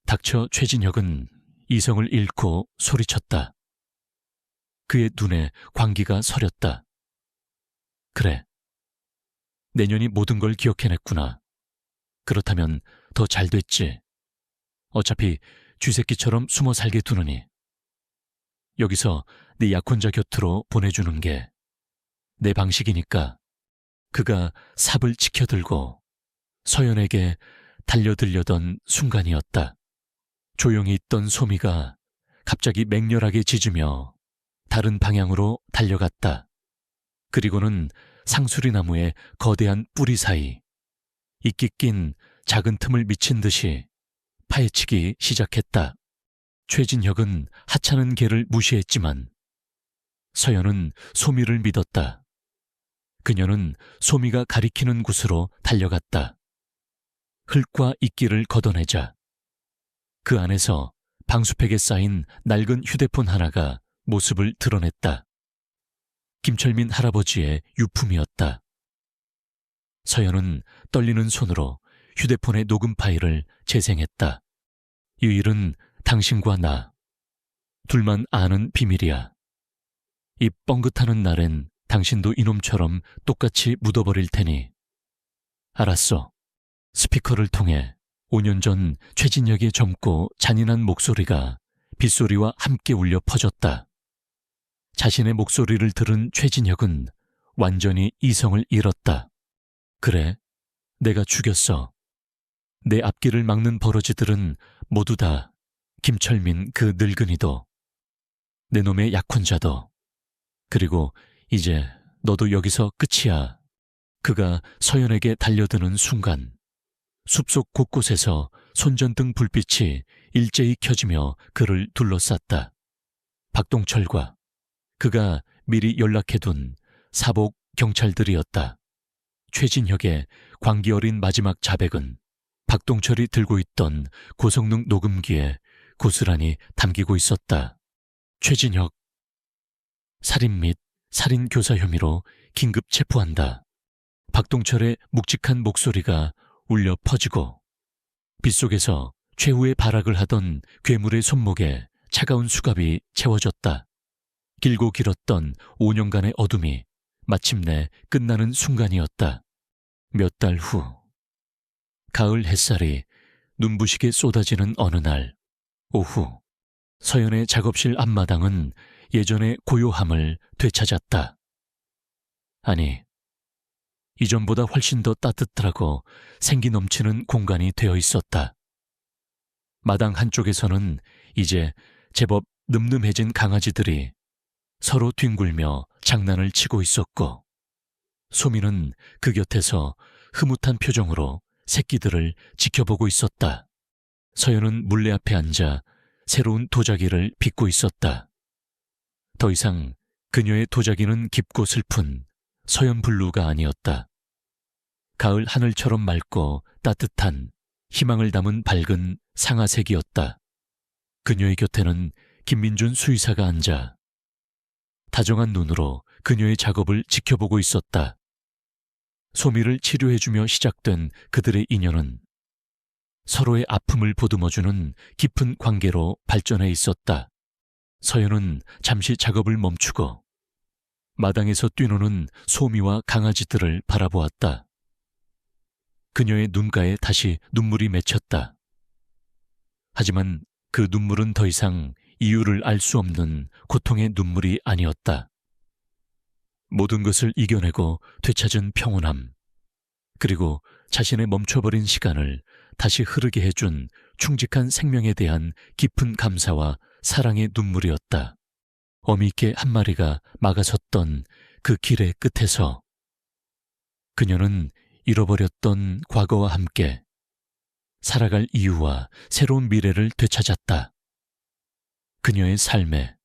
닥쳐 최진혁은 이성을 잃고 소리쳤다. 그의 눈에 광기가 서렸다. 그래. 내년이 모든 걸 기억해냈구나. 그렇다면 더 잘 됐지. 어차피 쥐새끼처럼 숨어 살게 두느니. 여기서 네 약혼자 곁으로 보내주는 게 내 방식이니까. 그가 삽을 치켜들고 서연에게 달려들려던 순간이었다. 조용히 있던 소미가 갑자기 맹렬하게 짖으며 다른 방향으로 달려갔다. 그리고는 상수리나무의 거대한 뿌리 사이 이끼 낀 작은 틈을 미친 듯이 파헤치기 시작했다. 최진혁은 하찮은 개를 무시했지만 서연은 소미를 믿었다. 그녀는 소미가 가리키는 곳으로 달려갔다. 흙과 이끼를 걷어내자 그 안에서 방수팩에 쌓인 낡은 휴대폰 하나가 모습을 드러냈다. 김철민 할아버지의 유품이었다. 서연은 떨리는 손으로 휴대폰의 녹음 파일을 재생했다. 이 일은 당신과 나 둘만 아는 비밀이야. 이 뻥긋하는 날엔 당신도 이놈처럼 똑같이 묻어버릴 테니. 알았어. 스피커를 통해 5년 전 최진혁의 젊고 잔인한 목소리가 빗소리와 함께 울려 퍼졌다. 자신의 목소리를 들은 최진혁은 완전히 이성을 잃었다. 그래, 내가 죽였어. 내 앞길을 막는 버러지들은 모두 다 김철민 그 늙은이도 내 놈의 약혼자도 그리고 이제 너도 여기서 끝이야. 그가 서연에게 달려드는 순간 숲속 곳곳에서 손전등 불빛이 일제히 켜지며 그를 둘러쌌다. 박동철과 그가 미리 연락해둔 사복 경찰들이었다. 최진혁의 광기 어린 마지막 자백은 박동철이 들고 있던 고성능 녹음기에 고스란히 담기고 있었다. 최진혁, 살인 및 살인 교사 혐의로 긴급 체포한다. 박동철의 묵직한 목소리가 울려 퍼지고 빗속에서 최후의 발악을 하던 괴물의 손목에 차가운 수갑이 채워졌다. 길고 길었던 5년간의 어둠이 마침내 끝나는 순간이었다. 몇 달 후, 가을 햇살이 눈부시게 쏟아지는 어느 날 오후, 서연의 작업실 앞마당은 예전의 고요함을 되찾았다. 아니, 이전보다 훨씬 더 따뜻하고 생기 넘치는 공간이 되어 있었다. 마당 한쪽에서는 이제 제법 늠름해진 강아지들이 서로 뒹굴며 장난을 치고 있었고, 소미는 그 곁에서 흐뭇한 표정으로 새끼들을 지켜보고 있었다. 서연은 물레 앞에 앉아 새로운 도자기를 빚고 있었다. 더 이상 그녀의 도자기는 깊고 슬픈 서연 블루가 아니었다. 가을 하늘처럼 맑고 따뜻한 희망을 담은 밝은 상아색이었다. 그녀의 곁에는 김민준 수의사가 앉아 다정한 눈으로 그녀의 작업을 지켜보고 있었다. 소미를 치료해주며 시작된 그들의 인연은 서로의 아픔을 보듬어주는 깊은 관계로 발전해 있었다. 서연은 잠시 작업을 멈추고 마당에서 뛰노는 소미와 강아지들을 바라보았다. 그녀의 눈가에 다시 눈물이 맺혔다. 하지만 그 눈물은 더 이상 이유를 알 수 없는 고통의 눈물이 아니었다. 모든 것을 이겨내고 되찾은 평온함, 그리고 자신의 멈춰버린 시간을 다시 흐르게 해준 충직한 생명에 대한 깊은 감사와 사랑의 눈물이었다. 어미개 한 마리가 막아섰던 그 길의 끝에서 그녀는 잃어버렸던 과거와 함께 살아갈 이유와 새로운 미래를 되찾았다. 그녀의 삶에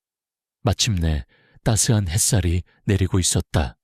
마침내 따스한 햇살이 내리고 있었다.